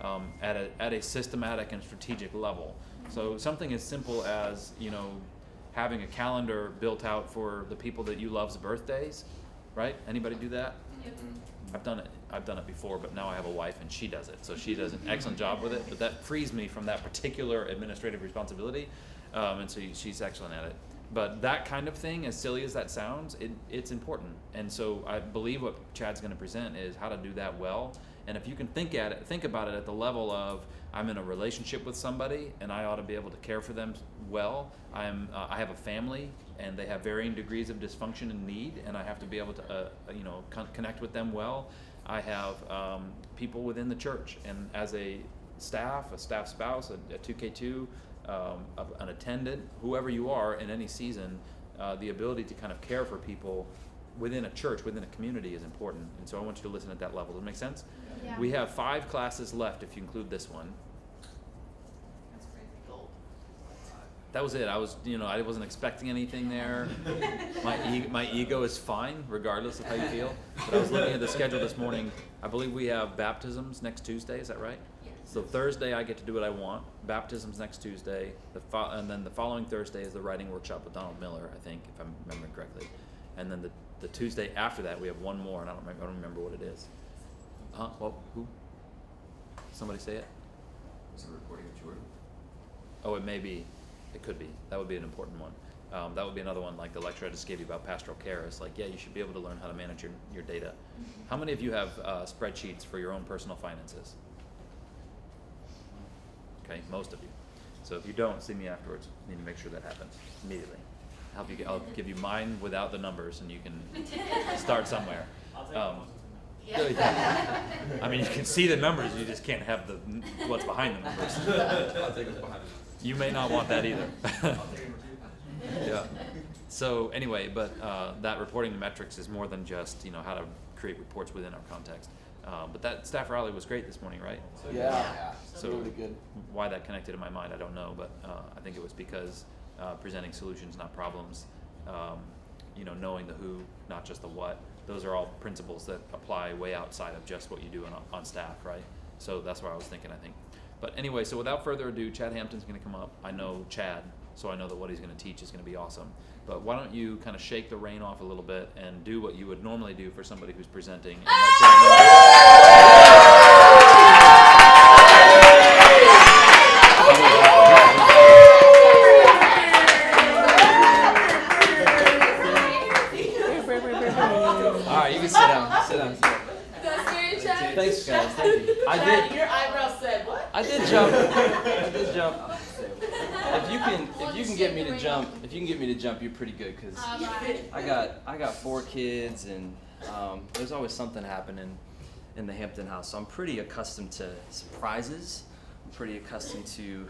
at a systematic and strategic level. So something as simple as, having a calendar built out for the people that you love's birthdays, right? Anybody do that? Yep. I've done it before, but now I have a wife and she does it, so she does an excellent job with it. But that frees me from that particular administrative responsibility, and so she's excellent at it. But that kind of thing, as silly as that sounds, it's important. And so I believe what Chad's going to present is how to do that well. And if you can think about it at the level of, I'm in a relationship with somebody and I ought to be able to care for them well. I have a family and they have varying degrees of dysfunction and need, and I have to be able to connect with them well. I have people within the church, and as a staff spouse, a 2K2, an attendant, whoever you are in any season, the ability to kind of care for people within a church, within a community is important. And so I want you to listen at that level. Does that make sense? Yeah. We have 5 classes left if you include this one. That's pretty cool. That was it. I wasn't expecting anything there. My ego is fine regardless of how you feel. But I was looking at the schedule this morning. I believe we have baptisms next Tuesday. Is that right? Yes. So Thursday I get to do what I want. Baptisms next Tuesday. And then the following Thursday is the writing workshop with Donald Miller, I think, if I'm remembering correctly. And then the Tuesday after that we have one more, and I don't remember what it is. Well, who? Somebody say it. Is it a recording of Jordan? Oh, it may be. It could be. That would be an important one. That would be another one, like the lecture I just gave you about pastoral care. It's like, yeah, you should be able to learn how to manage your data. How many of you have spreadsheets for your own personal finances? Okay, most of you. So if you don't, see me afterwards. You need to make sure that happens immediately. I'll give you mine without the numbers, and you can start somewhere. I mean, you can see the numbers, you just can't have what's behind the numbers. I'll take what's behind it. You may not want that either. Yeah. So anyway, but that reporting the metrics is more than just how to create reports within our context. But that staff rally was great this morning, right? Yeah. So really good. Why that connected in my mind, I don't know, but I think it was because presenting solutions, not problems. Knowing the who, not just the what. Those are all principles that apply way outside of just what you do on staff, right? So that's what I was thinking, I think. But anyway, so without further ado, Chad Hampton's going to come up. I know Chad, so I know that what he's going to teach is going to be awesome. But why don't you kind of shake the rain off a little bit and do what you would normally do for somebody who's presenting. And All right, you can sit down. Sit down. Thanks, guys. Thank you. Your eyebrows said what? I did jump. If you can get me to jump, you're pretty good. Cause I got 4 kids, and there's always something happening in the Hampton house. So I'm pretty accustomed to surprises. I'm pretty accustomed to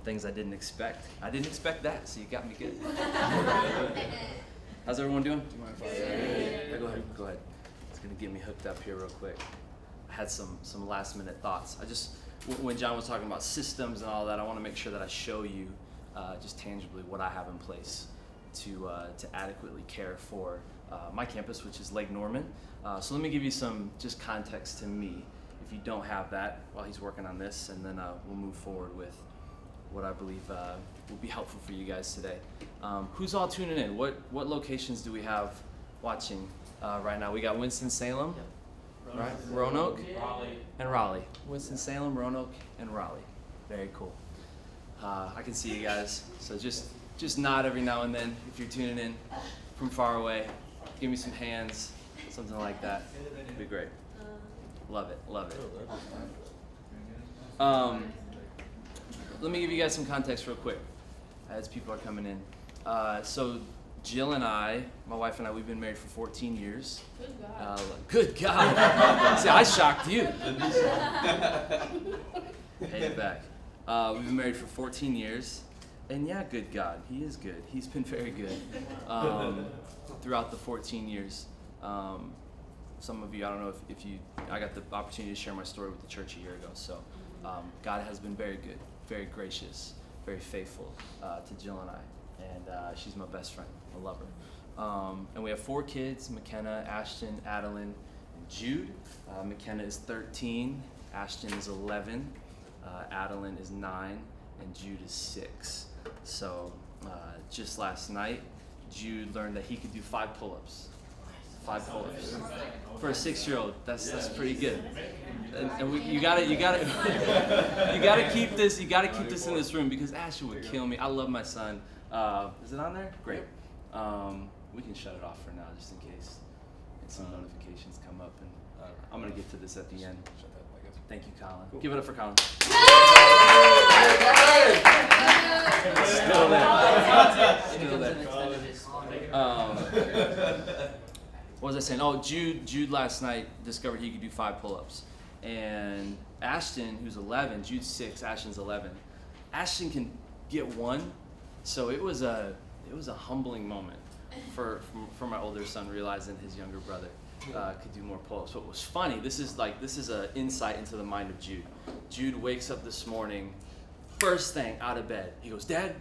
things I didn't expect. I didn't expect that, so you got me good. How's everyone doing? Do you mind if I? Yeah, go ahead. It's gonna get me hooked up here real quick. I had some last minute thoughts. When John was talking about systems and all that, I want to make sure that I show you just tangibly what I have in place to adequately care for my campus, which is Lake Norman. So let me give you some just context to me, if you don't have that, while he's working on this, and then we'll move forward with what I believe will be helpful for you guys today. Who's all tuning in? What locations do we have watching right now? We got Winston-Salem, right? Roanoke, and Raleigh. Winston-Salem, Roanoke, and Raleigh. Very cool. I can see you guys, so just nod every now and then if you're tuning in from far away. Give me some hands, something like that. It'd be great. Love it. Let me give you guys some context real quick as people are coming in. So Jill and I, my wife and I, we've been married for 14 years. Good God. See, I shocked you. Pay it back. We've been married for 14 years. And yeah, good God, he is good. He's been very good throughout the 14 years. Some of you, I don't know if you, I got the opportunity to share my story with the church a year ago. So God has been very good, very gracious, very faithful to Jill and I. And she's my best friend. I love her. And we have 4 kids, McKenna, Ashton, Adeline, and Jude. McKenna is 13, Ashton is 11, Adeline is 9, and Jude is 6. So just last night, Jude learned that he could do 5 pull-ups. 5 pull-ups for a 6-year-old. That's pretty good. And you gotta keep this. You gotta keep this in this room because Ashton would kill me. I love my son. Is it on there? Great. We can shut it off for now, just in case some notifications come up. And I'm gonna get to this at the end. Thank you, Colin. Cool. Give it up for Colin. Still there. What was I saying? Oh, Jude last night discovered he could do 5 pull-ups. And Ashton, who's 11, Jude's 6, Ashton's 11. Ashton can get 1, so it was a humbling moment for my older son realizing his younger brother could do more pull-ups. So it was funny. This is an insight into the mind of Jude. Jude wakes up this morning, first thing out of bed, he goes, "Dad,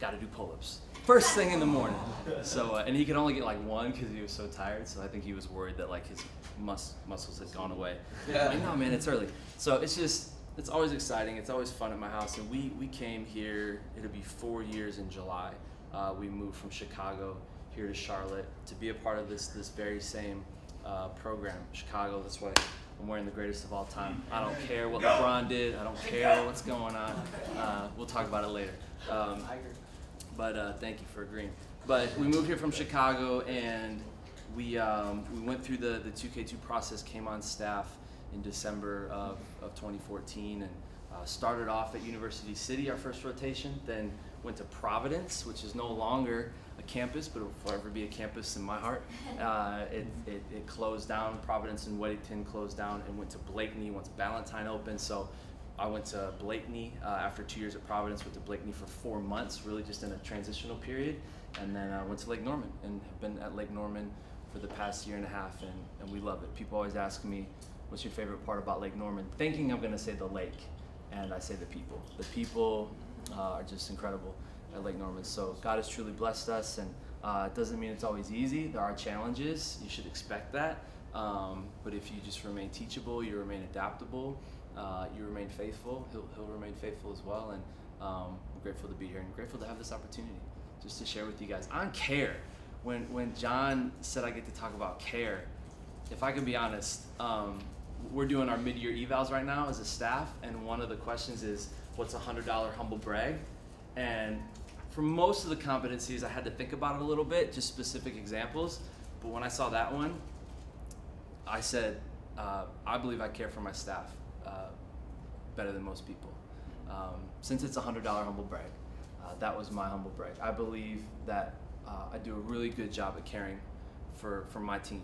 got to do pull-ups." First thing in the morning. So and he could only get like 1 because he was so tired. So I think he was worried that like his muscles had gone away. Like, no man, it's early. So it's always exciting. It's always fun at my house. And we came here. It'll be 4 years in July. We moved from Chicago here to Charlotte to be a part of this very same program. Chicago. That's why I'm wearing the greatest of all time. I don't care what LeBron did. I don't care what's going on. We'll talk about it later. But thank you for agreeing. But we moved here from Chicago, and we went through the 2K2 process, came on staff in December of 2014, and started off at University City, our first rotation, then went to Providence, which is no longer a campus, but it will forever be a campus in my heart. It closed down. Providence and Weddington closed down, and went to Blakeney once Ballantyne opened. So I went to Blakeney after 2 years at Providence, went to Blakeney for 4 months, really just in a transitional period, and then I went to Lake Norman and have been at Lake Norman for the past 1.5 years, and we love it. People always ask me, what's your favorite part about Lake Norman? Thinking I'm gonna say the lake, and I say the people. The people are just incredible at Lake Norman. So God has truly blessed us, and it doesn't mean it's always easy. There are challenges, you should expect that, but if you just remain teachable, you remain adaptable, you remain faithful, he'll remain faithful as well. And I'm grateful to be here and grateful to have this opportunity just to share with you guys on care. When John said I get to talk about care, if I can be honest, we're doing our mid-year evals right now as a staff, and one of the questions is, what's a $100 humble brag? And for most of the competencies, I had to think about it a little bit, just specific examples. But when I saw that one, I said, I believe I care for my staff better than most people. Since it's a $100 humble brag, that was my humble brag. I believe that I do a really good job at caring for my team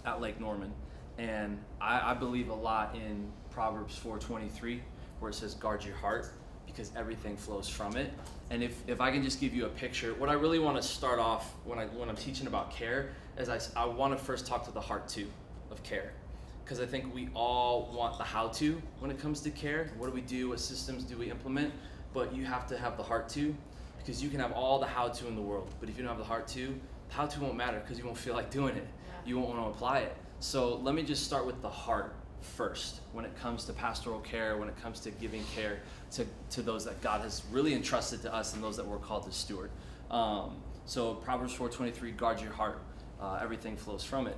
at Lake Norman. And I believe a lot in Proverbs 4:23, where it says, guard your heart, because everything flows from it. And if I can just give you a picture, what I really want to start off when I'm teaching about care is I want to first talk to the heart too of care. Because I think we all want the how-to when it comes to care. What do we do? What systems do we implement? But you have to have the heart too, because you can have all the how-to in the world, but if you don't have the heart too, the how-to won't matter because you won't feel like doing it. You won't want to apply it. So let me just start with the heart first when it comes to pastoral care, when it comes to giving care to those that God has really entrusted to us and those that we're called to steward. So Proverbs 4:23, guard your heart. Everything flows from it.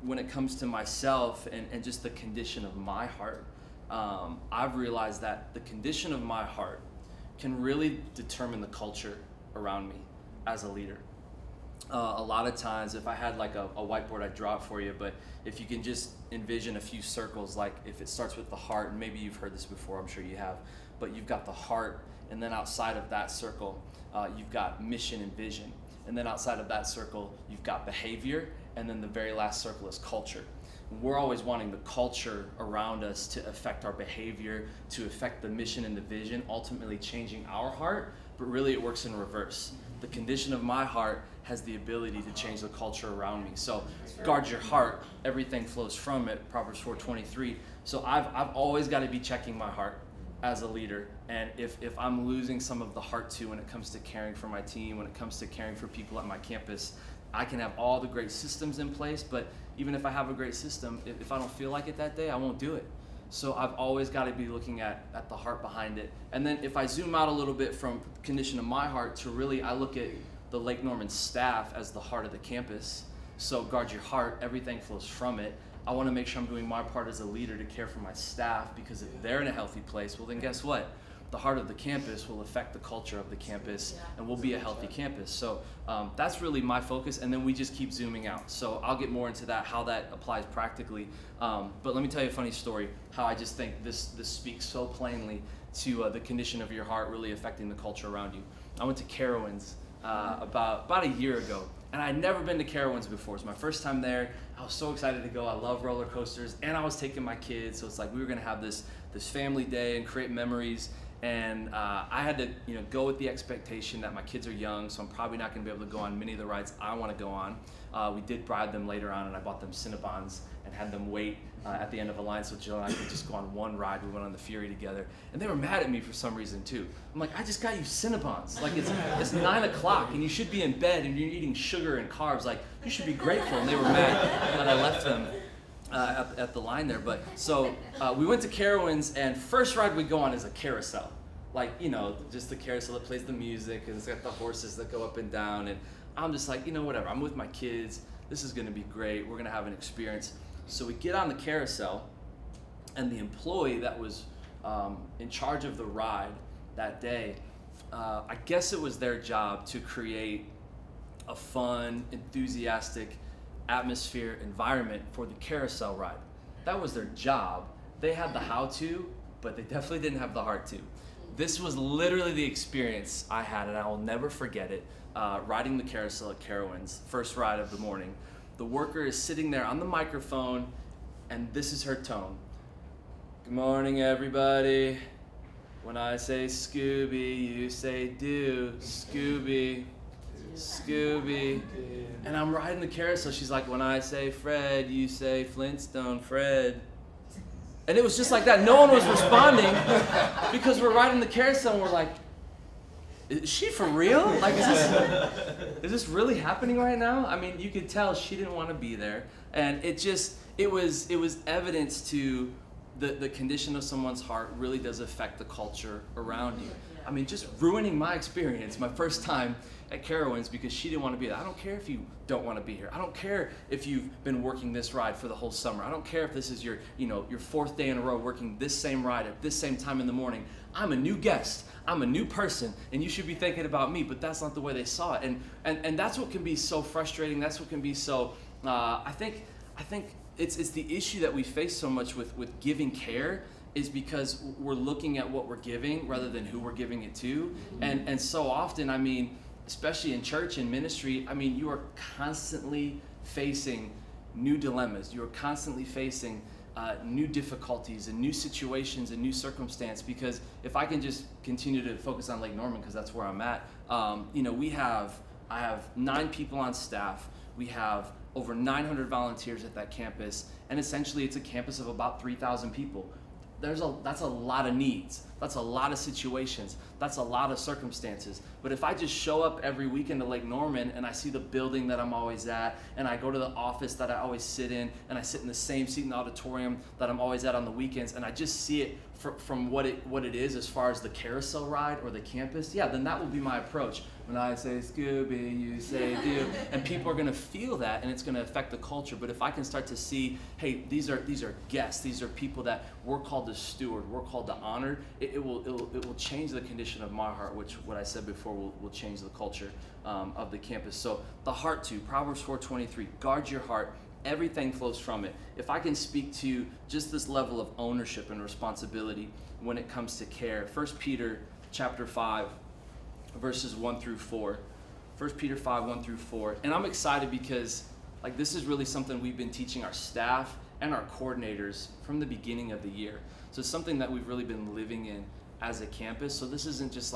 When it comes to myself and just the condition of my heart, I've realized that the condition of my heart can really determine the culture around me as a leader. A lot of times, if I had like a whiteboard, I'd draw it for you, but if you can just envision a few circles, like if it starts with the heart, and maybe you've heard this before, I'm sure you have, but you've got the heart, and then outside of that circle, you've got mission and vision, and then outside of that circle, you've got behavior, and then the very last circle is culture. We're always wanting the culture around us to affect our behavior, to affect the mission and the vision, ultimately changing our heart, but really it works in reverse. The condition of my heart has the ability to change the culture around me. So guard your heart, everything flows from it, Proverbs 4:23. So I've always got to be checking my heart as a leader. And if I'm losing some of the heart too when it comes to caring for my team, when it comes to caring for people at my campus, I can have all the great systems in place, but even if I have a great system, if I don't feel like it that day, I won't do it. So I've always got to be looking at the heart behind it. And then if I zoom out a little bit from condition of my heart to really, I look at the Lake Norman staff as the heart of the campus. So guard your heart, everything flows from it. I want to make sure I'm doing my part as a leader to care for my staff, because if they're in a healthy place, well then guess what? The heart of the campus will affect the culture of the campus, and we'll be a healthy campus. So that's really my focus, and then we just keep zooming out. So I'll get more into that, how that applies practically. But let me tell you a funny story, how I just think this speaks so plainly to the condition of your heart really affecting the culture around you. I went to Carowinds about a year ago, and I'd never been to Carowinds before. It was my first time there. I was so excited to go. I love roller coasters, and I was taking my kids, so it's like we were gonna have this family day and create memories. And I had to, go with the expectation that my kids are young, so I'm probably not going to be able to go on many of the rides I want to go on. We did bribe them later on, and I bought them Cinnabons and had them wait at the end of a line so Jill and I could just go on one ride. We went on the Fury together, and they were mad at me for some reason too. I'm like, I just got you Cinnabons. Like it's 9 o'clock, and you should be in bed, and you're eating sugar and carbs. Like you should be grateful. And they were mad that I left them at the line there. But so we went to Carowinds, and first ride we go on is a carousel. Like, just the carousel that plays the music, and it's got the horses that go up and down, and I'm just like, whatever, I'm with my kids, this is gonna be great, we're gonna have an experience. So we get on the carousel, and the employee that was in charge of the ride that day, I guess it was their job to create a fun, enthusiastic atmosphere, environment for the carousel ride. That was their job. They had the how-to, but they definitely didn't have the heart-to. This was literally the experience I had, and I will never forget it, riding the carousel at Carowinds, first ride of the morning. The worker is sitting there on the microphone, and this is her tone. Good morning, everybody. When I say Scooby, you say do. Scooby, Scooby. And I'm riding the carousel. She's like, when I say Fred, you say Flintstone, Fred. And it was just like that. No one was responding because we're riding the carousel and we're like, is she for real? Like, is this really happening right now? I mean, you could tell she didn't want to be there. And it was evidence to the condition of someone's heart really does affect the culture around you. I mean, just ruining my experience, my first time at Carowinds, because she didn't want to be there. I don't care if you don't want to be here. I don't care if you've been working this ride for the whole summer. I don't care if this is your 4th day in a row working this same ride at this same time in the morning. I'm a new guest. I'm a new person, and you should be thinking about me. But that's not the way they saw it, and that's what can be so frustrating. That's what can be so. I think it's the issue that we face so much with giving care, is because we're looking at what we're giving rather than who we're giving it to. And so often, I mean, especially in church and ministry, I mean, you are constantly facing new dilemmas. You are constantly facing new difficulties and new situations and new circumstance. Because if I can just continue to focus on Lake Norman, because that's where I'm at, I have 9 people on staff. We have over 900 volunteers at that campus, and essentially it's a campus of about 3,000 people. That's a lot of needs. That's a lot of situations. That's a lot of circumstances. But if I just show up every weekend to Lake Norman and I see the building that I'm always at, and I go to the office that I always sit in, and I sit in the same seat in the auditorium that I'm always at on the weekends, and I just see it from what it is as far as the carousel ride or the campus, yeah, then that will be my approach. When I say Scooby, you say do, and people are going to feel that, and it's going to affect the culture. But if I can start to see, hey, these are guests, these are people that we're called to steward, we're called to honor, it will change the condition of my heart, which what I said before will change the culture of the campus. So the heart too, Proverbs 4:23, guard your heart. Everything flows from it. If I can speak to just this level of ownership and responsibility when it comes to care, 1 Peter chapter 5, verses 1 through 4. 1 Peter 5, 1 through 4. And I'm excited because this is really something we've been teaching our staff and our coordinators from the beginning of the year. So it's something that we've really been living in as a campus. So this isn't just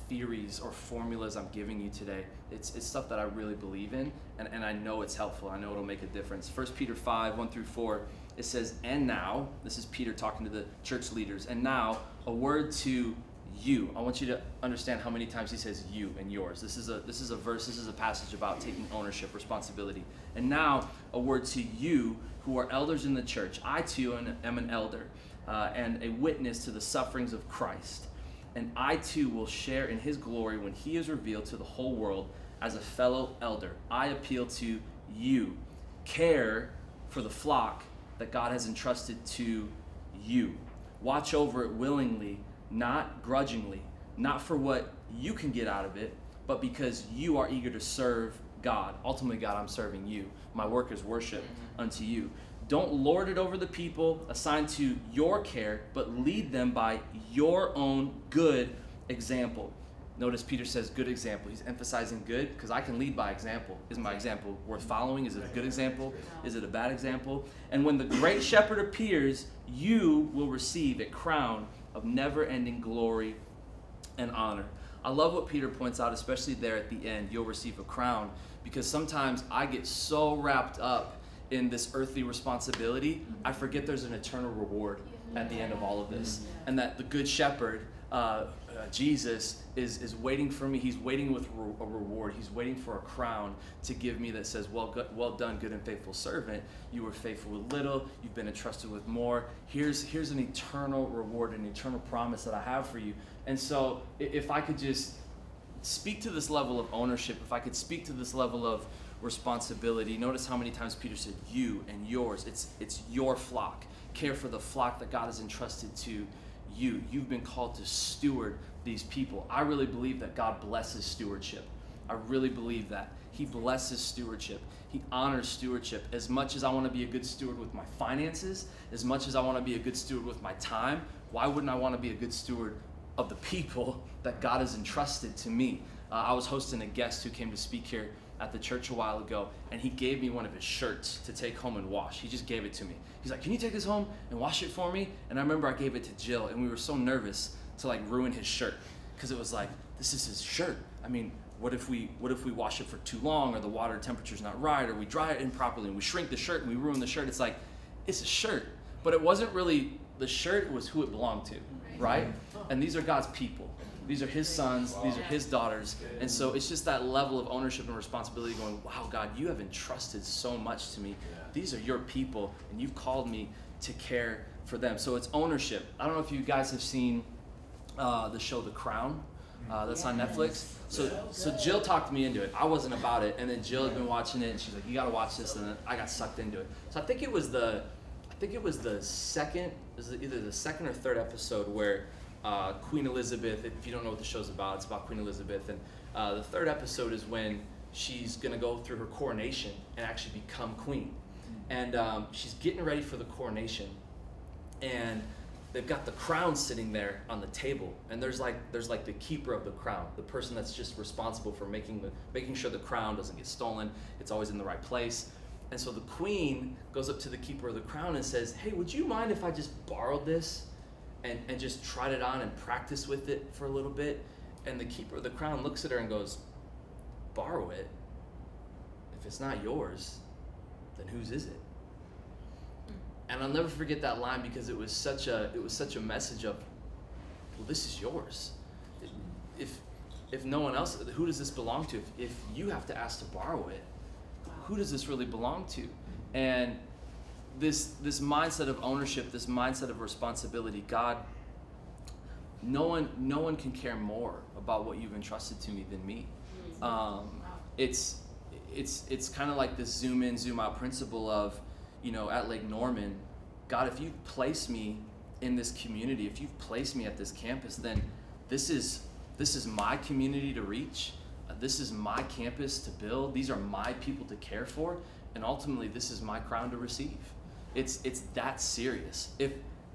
theories or formulas I'm giving you today. It's stuff that I really believe in, and I know it's helpful. I know it'll make a difference. 1 Peter 5, 1 through 4, it says, and now, this is Peter talking to the church leaders, and now a word to you. I want you to understand how many times he says you and yours. This is a verse, this is a passage about taking ownership, responsibility. And now a word to you who are elders in the church. I too am an elder and a witness to the sufferings of Christ. And I too will share in his glory when he is revealed to the whole world as a fellow elder. I appeal to you. Care for the flock that God has entrusted to you. Watch over it willingly, not grudgingly, not for what you can get out of it, but because you are eager to serve God. Ultimately, God, I'm serving you. My work is worship unto you. Don't lord it over the people assigned to your care, but lead them by your own good example. Notice Peter says good example. He's emphasizing good because I can lead by example. Is my example worth following? Is it a good example? Is it a bad example? And when the great shepherd appears, you will receive a crown of never-ending glory and honor. I love what Peter points out, especially there at the end. You'll receive a crown, because sometimes I get so wrapped up in this earthly responsibility, I forget there's an eternal reward at the end of all of this, and that the good shepherd, Jesus, is waiting for me. He's waiting with a reward. He's waiting for a crown to give me that says, well done, good and faithful servant. You were faithful with little. You've been entrusted with more. Here's an eternal reward, an eternal promise that I have for you. And so if I could just speak to this level of ownership, if I could speak to this level of responsibility, notice how many times Peter said you and yours. It's your flock. Care for the flock that God has entrusted to you. You've been called to steward these people. I really believe that God blesses stewardship. I really believe that. He blesses stewardship. He honors stewardship. As much as I want to be a good steward with my finances, as much as I want to be a good steward with my time, why wouldn't I want to be a good steward of the people that God has entrusted to me? I was hosting a guest who came to speak here at the church a while ago, and he gave me one of his shirts to take home and wash. He just gave it to me. He's like, can you take this home and wash it for me? And I remember I gave it to Jill, and we were so nervous to like ruin his shirt, because it was like, this is his shirt. I mean, what if we wash it for too long, or the water temperature's not right, or we dry it improperly and we shrink the shirt and we ruin the shirt? It's like, it's a shirt, but it wasn't really the shirt, it was who it belonged to, right? And these are God's people. These are his sons, these are his daughters. And so it's just that level of ownership and responsibility going, wow, God, you have entrusted so much to me. These are your people, and you've called me to care for them. So it's ownership. I don't know if you guys have seen the show The Crown that's on Netflix. So Jill talked me into it. I wasn't about it. And then Jill had been watching it, and she's like, you got to watch this. And then I got sucked into it. So I think it was the second, either the second or third episode where Queen Elizabeth, if you don't know what the show's about, it's about Queen Elizabeth. And the third episode is when she's going to go through her coronation and actually become queen. And she's getting ready for the coronation. And they've got the crown sitting there on the table. And there's like the keeper of the crown, the person that's just responsible for making sure the crown doesn't get stolen. It's always in the right place. And so the queen goes up to the keeper of the crown and says, hey, would you mind if I just borrowed this and just tried it on and practiced with it for a little bit? And the keeper of the crown looks at her and goes, borrow it? If it's not yours, then whose is it? And I'll never forget that line, because it was such a message of, well, this is yours. If no one else, who does this belong to? If you have to ask to borrow it, who does this really belong to? And this mindset of ownership, this mindset of responsibility, God, no one can care more about what you've entrusted to me than me. It's kind of like this zoom in, zoom out principle of, at Lake Norman, God, if you've placed me in this community, if you've placed me at this campus, then this is my community to reach. This is my campus to build. These are my people to care for, and ultimately, this is my crown to receive. It's that serious. If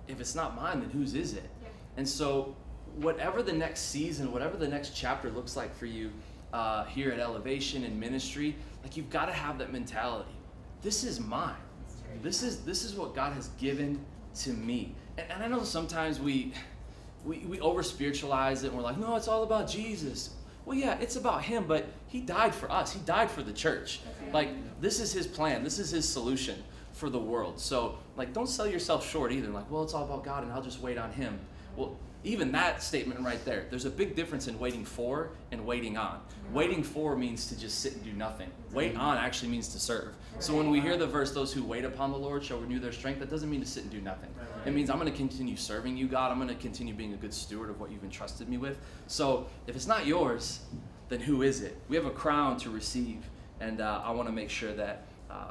it's not mine, then whose is it? Yeah. And so, whatever the next season, whatever the next chapter looks like for you here at Elevation and ministry, like, you've got to have that mentality. This is mine. This is what God has given to me. And I know sometimes we over spiritualize it, and we're like, no, it's all about Jesus. Well, yeah, it's about him, but he died for us. He died for the church. Like, this is his plan. This is his solution for the world. So, like, don't sell yourself short either. Like, well, it's all about God, and I'll just wait on him. Well, even that statement right there, there's a big difference in waiting for and waiting on. Waiting for means to just sit and do nothing. Wait on actually means to serve. So when we hear the verse, those who wait upon the Lord shall renew their strength, that doesn't mean to sit and do nothing. It means I'm going to continue serving you, God. I'm going to continue being a good steward of what you've entrusted me with. So if it's not yours, then who is it? We have a crown to receive, and I want to make sure that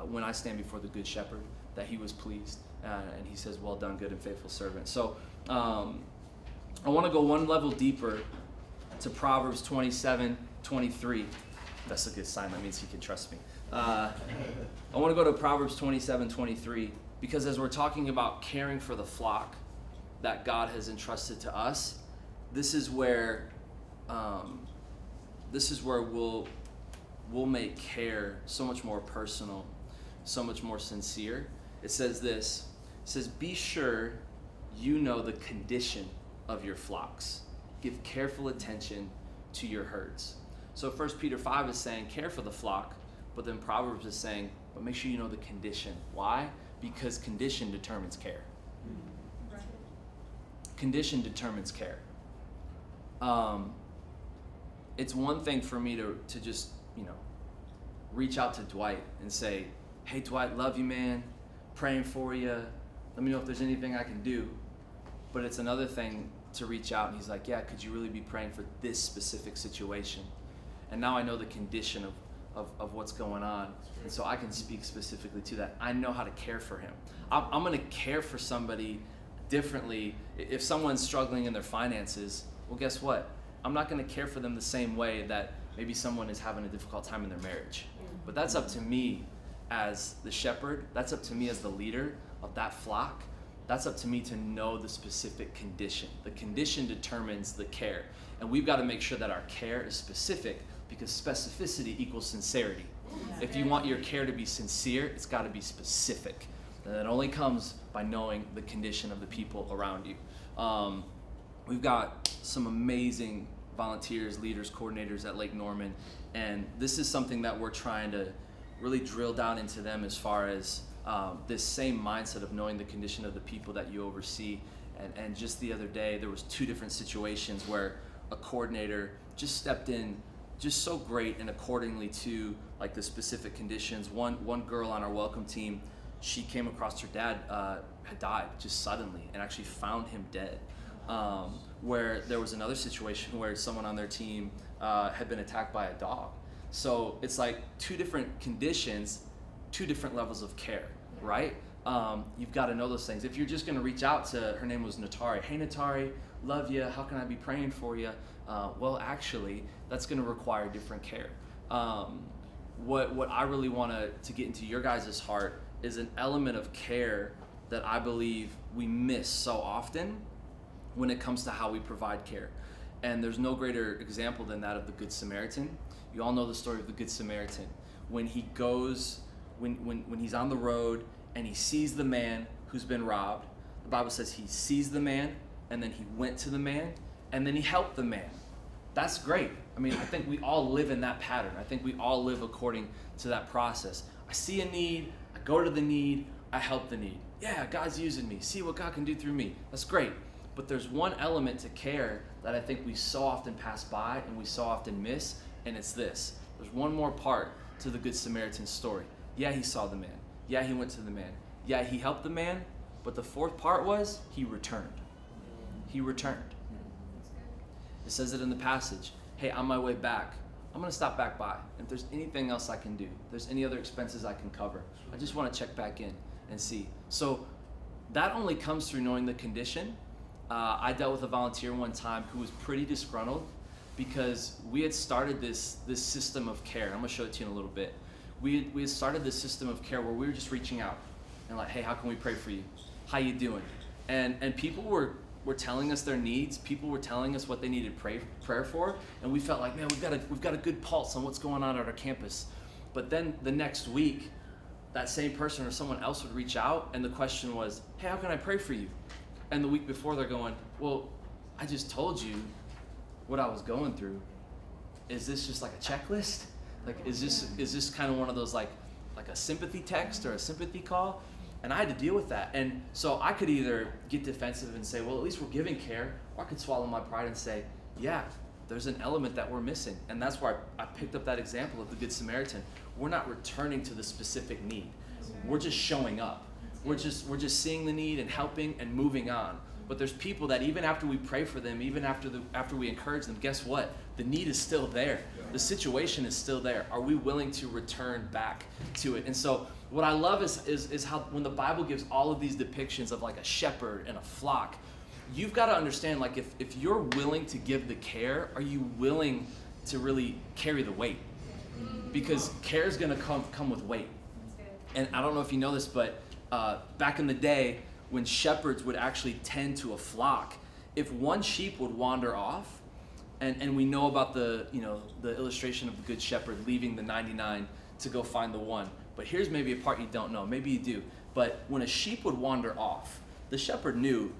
when I stand before the Good Shepherd, that he was pleased, and he says, well done, good and faithful servant. So I want to go one level deeper to Proverbs 27:23. That's a good sign. That means he can trust me. I want to go to Proverbs 27:23 because as we're talking about caring for the flock that God has entrusted to us, this is where we'll make care so much more personal, so much more sincere. It says this. It says, "Be sure you know the condition of your flocks. Give careful attention to your herds." So 1 Peter 5 is saying care for the flock, but then Proverbs is saying, but make sure you know the condition. Why? Because condition determines care. Condition determines care. It's one thing for me to just, reach out to Dwight and say, hey Dwight, love you, man, praying for you, let me know if there's anything I can do. But it's another thing to reach out and he's like, yeah, could you really be praying for this specific situation? And now I know the condition of what's going on, and so I can speak specifically to that. I know how to care for him. I'm going to care for somebody differently. If someone's struggling in their finances, well, guess what? I'm not going to care for them the same way that maybe someone is having a difficult time in their marriage. But that's up to me as the shepherd. That's up to me as the leader of that flock. That's up to me to know the specific condition. The condition determines the care. And we've got to make sure that our care is specific, because specificity equals sincerity. If you want your care to be sincere, it's got to be specific. And that only comes by knowing the condition of the people around you. We've got some amazing volunteers, leaders, coordinators at Lake Norman, and this is something that we're trying to really drill down into them as far as this same mindset of knowing the condition of the people that you oversee. And just the other day, there was 2 different situations where a coordinator just stepped in just so great and accordingly to like the specific conditions. One girl on our welcome team, she came across her dad had died just suddenly and actually found him dead. Where there was another situation where someone on their team had been attacked by a dog. So it's like 2 different conditions, 2 different levels of care, right? You've got to know those things. If you're just going to reach out to, her name was Natari. Hey Natari, love you. How can I be praying for you? Well, actually, that's going to require different care. What I really want to get into your guys' heart is an element of care that I believe we miss so often when it comes to how we provide care. And there's no greater example than that of the Good Samaritan. You all know the story of the Good Samaritan. When he goes, when he's on the road and he sees the man who's been robbed, the Bible says he sees the man, and then he went to the man, and then he helped the man. That's great. I mean, I think we all live in that pattern. I think we all live according to that process. I see a need, I go to the need, I help the need. Yeah, God's using me. See what God can do through me. That's great. But there's one element to care that I think we so often pass by and we so often miss, and it's this. There's one more part to the Good Samaritan story. Yeah, he saw the man. Yeah, he went to the man. Yeah, he helped the man. But the 4th part was he returned. He returned. It says it in the passage. Hey, on my way back, I'm going to stop back by. And if there's anything else I can do, if there's any other expenses I can cover, I just want to check back in and see. So that only comes through knowing the condition. I dealt with a volunteer one time who was pretty disgruntled because we had started this system of care. I'm going to show it to you in a little bit. We had started this system of care where we were just reaching out and like, hey, how can we pray for you? How you doing? And people were telling us their needs. People were telling us what they needed prayer for, and we felt like, man, we've got a good pulse on what's going on at our campus. But then the next week, that same person or someone else would reach out, and the question was, hey, how can I pray for you? And the week before, they're going, well, I just told you what I was going through. Is this just like a checklist? Like, is this kind of one of those like a sympathy text or a sympathy call? And I had to deal with that. And so I could either get defensive and say, well, at least we're giving care, or I could swallow my pride and say, yeah, there's an element that we're missing. And that's why I picked up that example of the Good Samaritan. We're not returning to the specific need. We're just showing up. We're just seeing the need and helping and moving on. But there's people that even after we pray for them, even after we encourage them, guess what? The need is still there. The situation is still there. Are we willing to return back to it? And so what I love is how when the Bible gives all of these depictions of like a shepherd and a flock, you've got to understand, like, if you're willing to give the care, are you willing to really carry the weight? Because care is going to come with weight. And I don't know if you know this, but back in the day, when shepherds would actually tend to a flock, if one sheep would wander off, and we know about the illustration of the good shepherd leaving the 99 to go find the one. But here's maybe a part you don't know. Maybe you do. But when a sheep would wander off, the shepherd knew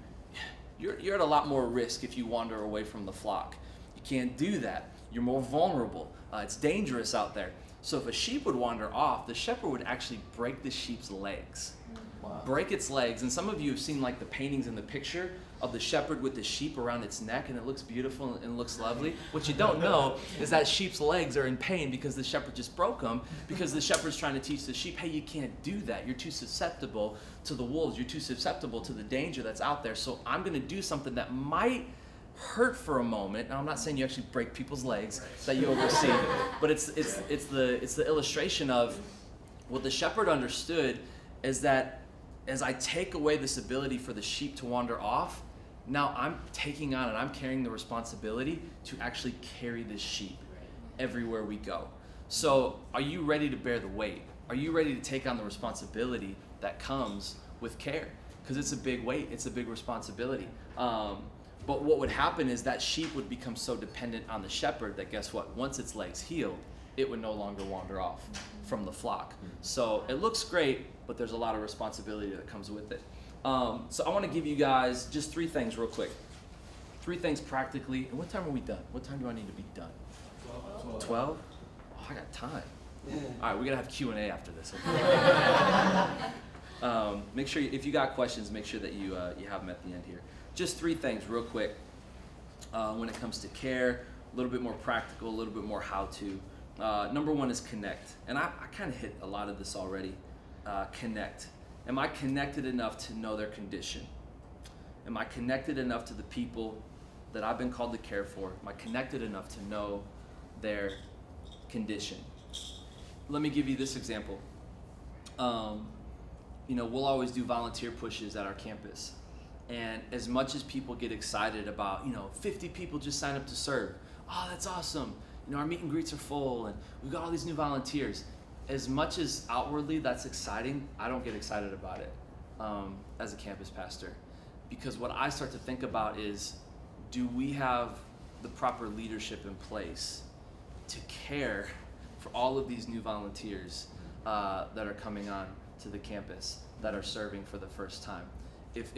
you're at a lot more risk if you wander away from the flock. You can't do that. You're more vulnerable. It's dangerous out there. So if a sheep would wander off, the shepherd would actually break the sheep's legs. Wow. Break its legs. And some of you have seen like the paintings in the picture of the shepherd with the sheep around its neck, and it looks beautiful and looks lovely. What you don't know is that sheep's legs are in pain because the shepherd just broke them, because the shepherd's trying to teach the sheep, hey, you can't do that. You're too susceptible to the wolves. You're too susceptible to the danger that's out there. So I'm going to do something that might hurt for a moment. Now, I'm not saying you actually break people's legs that you oversee, but it's the illustration of what the shepherd understood is that as I take away this ability for the sheep to wander off, now I'm taking on and I'm carrying the responsibility to actually carry this sheep everywhere we go. So are you ready to bear the weight? Are you ready to take on the responsibility that comes with care? Because it's a big weight, it's a big responsibility. But what would happen is that sheep would become so dependent on the shepherd that guess what? Once its legs healed, it would no longer wander off from the flock. So it looks great, but there's a lot of responsibility that comes with it. So I want to give you guys just 3 things real quick. 3 things practically. And what time are we done? What time do I need to be done? 12? Oh, I got time. All right, we're going to have Q&A after this. Okay? Make sure, if you got questions, make sure that you have them at the end here. Just 3 things real quick when it comes to care, a little bit more practical, a little bit more how-to. Number 1 is connect. And I kind of hit a lot of this already. Connect. Am I connected enough to know their condition? Am I connected enough to the people that I've been called to care for? Am I connected enough to know their condition? Let me give you this example. We'll always do volunteer pushes at our campus. And as much as people get excited about, 50 people just signed up to serve. Oh, that's awesome. Our meet and greets are full and we've got all these new volunteers. As much as outwardly that's exciting, I don't get excited about it as a campus pastor. Because what I start to think about is, do we have the proper leadership in place to care for all of these new volunteers that are coming on to the campus, that are serving for the first time? If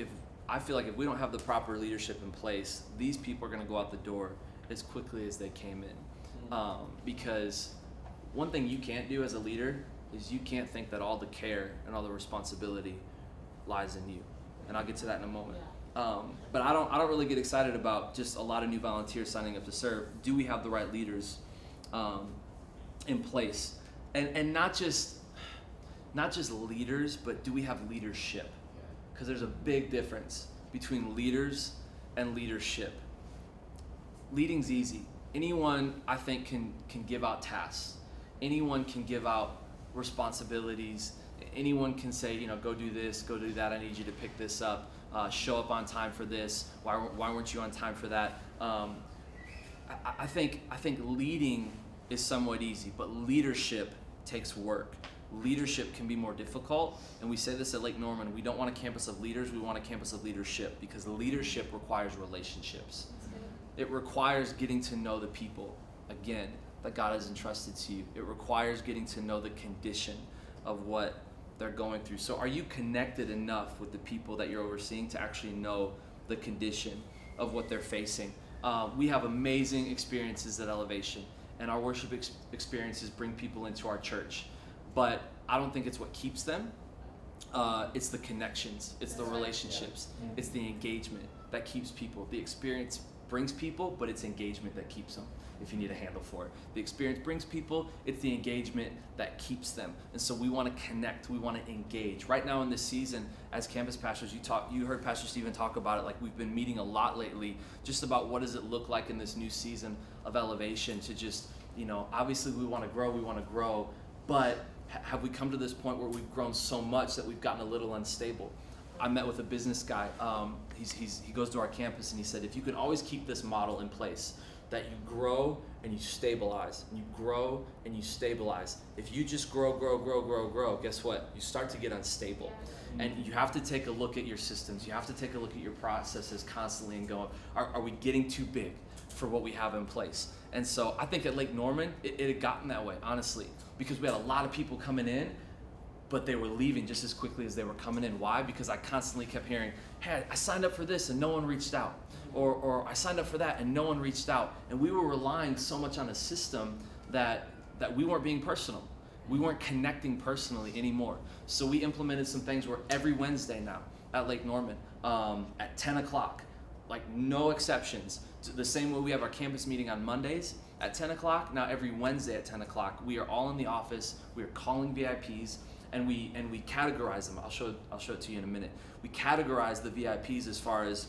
I feel like if we don't have the proper leadership in place, these people are going to go out the door as quickly as they came in. Because one thing you can't do as a leader is you can't think that all the care and all the responsibility lies in you. And I'll get to that in a moment. But I don't really get excited about just a lot of new volunteers signing up to serve. Do we have the right leaders in place? And not just leaders, but do we have leadership? Because there's a big difference between leaders and leadership. Leading's easy. Anyone, I think, can give out tasks. Anyone can give out responsibilities. Anyone can say, go do this, go do that. I need you to pick this up. Show up on time for this. Why weren't you on time for that? I think leading is somewhat easy, but leadership takes work. Leadership can be more difficult, and we say this at Lake Norman. We don't want a campus of leaders. We want a campus of leadership, because leadership requires relationships. It requires getting to know the people, again, that God has entrusted to you. It requires getting to know the condition of what they're going through. So are you connected enough with the people that you're overseeing to actually know the condition of what they're facing? We have amazing experiences at Elevation, and our worship experiences bring people into our church. But I don't think it's what keeps them. It's the connections, it's the relationships, it's the engagement that keeps people. The experience brings people, but it's engagement that keeps them, if you need a handle for it. The experience brings people, it's the engagement that keeps them. And so we want to connect, we want to engage. Right now in this season, as campus pastors, you heard Pastor Stephen talk about it, like we've been meeting a lot lately, just about what does it look like in this new season of elevation to just, obviously we want to grow, but have we come to this point where we've grown so much that we've gotten a little unstable? I met with a business guy. He goes to our campus and he said, if you can always keep this model in place, that you grow and you stabilize, and you grow and you stabilize. If you just grow, guess what? You start to get unstable. And you have to take a look at your systems. You have to take a look at your processes constantly and go, are we getting too big for what we have in place? And so I think at Lake Norman, it had gotten that way, honestly, because we had a lot of people coming in, but they were leaving just as quickly as they were coming in. Why? Because I constantly kept hearing, hey, I signed up for this and no one reached out. Or I signed up for that and no one reached out. And we were relying so much on a system that we weren't being personal. We weren't connecting personally anymore. So we implemented some things where every Wednesday now at Lake Norman, at 10 o'clock, like no exceptions, the same way we have our campus meeting on Mondays at 10 o'clock, now every Wednesday at 10 o'clock, we are all in the office, we are calling VIPs, and we categorize them. I'll show it to you in a minute. We categorize the VIPs as far as,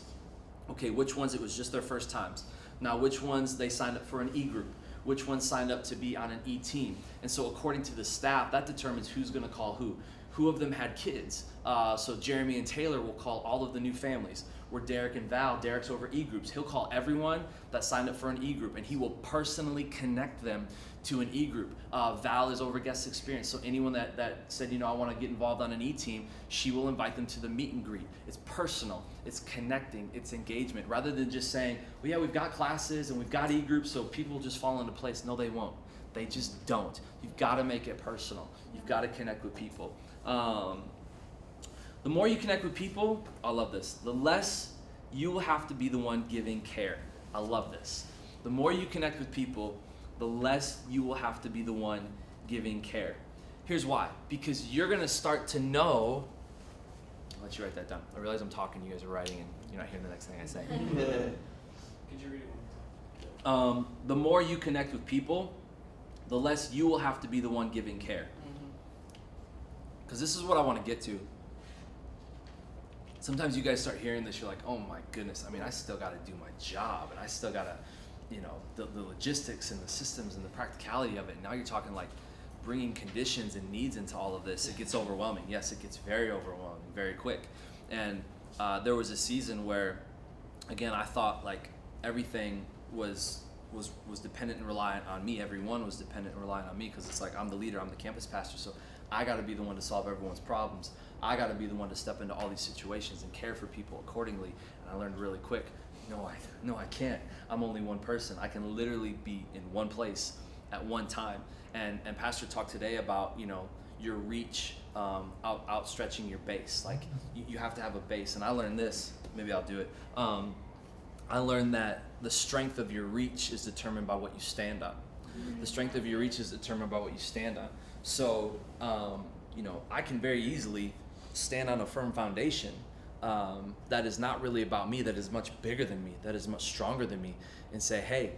okay, which ones it was just their first times. Now, which ones they signed up for an E group, which ones signed up to be on an E team. And so according to the staff, that determines who's gonna call who. Who of them had kids? So Jeremy and Taylor will call all of the new families. Where Derek and Val, Derek's over E groups. He'll call everyone that signed up for an E group, and he will personally connect them to an E group. Val is over guest experience, so anyone that said, I want to get involved on an E team, she will invite them to the meet and greet. It's personal, it's connecting, it's engagement, rather than just saying, well, yeah, we've got classes and we've got E groups, so people just fall into place. No, they won't. They just don't. You've got to make it personal. You've got to connect with people. The more you connect with people, I love this, the less you will have to be the one giving care. I love this. The more you connect with people, the less you will have to be the one giving care. Here's why. Because you're going to start to know. I'll let you write that down. I realize I'm talking, you guys are writing, and you're not hearing the next thing I say. Could you read it one more time? The more you connect with people, the less you will have to be the one giving care. Because this is what I want to get to. Sometimes you guys start hearing this, you're like, oh my goodness, I still got to do my job, and I still got to, the logistics and the systems and the practicality of it. And now you're talking like bringing conditions and needs into all of this. It gets overwhelming. Yes, it gets very overwhelming, very quick. And there was a season where, again, I thought like everything was dependent and reliant on me. Everyone was dependent and reliant on me, because it's like I'm the leader, I'm the campus pastor, so I got to be the one to solve everyone's problems. I got to be the one to step into all these situations and care for people accordingly. And I learned really quick, no, I can't. I'm only one person. I can literally be in one place at one time. And Pastor talked today about, your reach, outstretching your base. Like you have to have a base. And I learned this, maybe I'll do it. I learned that the strength of your reach is determined by what you stand on. The strength of your reach is determined by what you stand on. So, I can very easily stand on a firm foundation that is not really about me, that is much bigger than me, that is much stronger than me, and say, hey,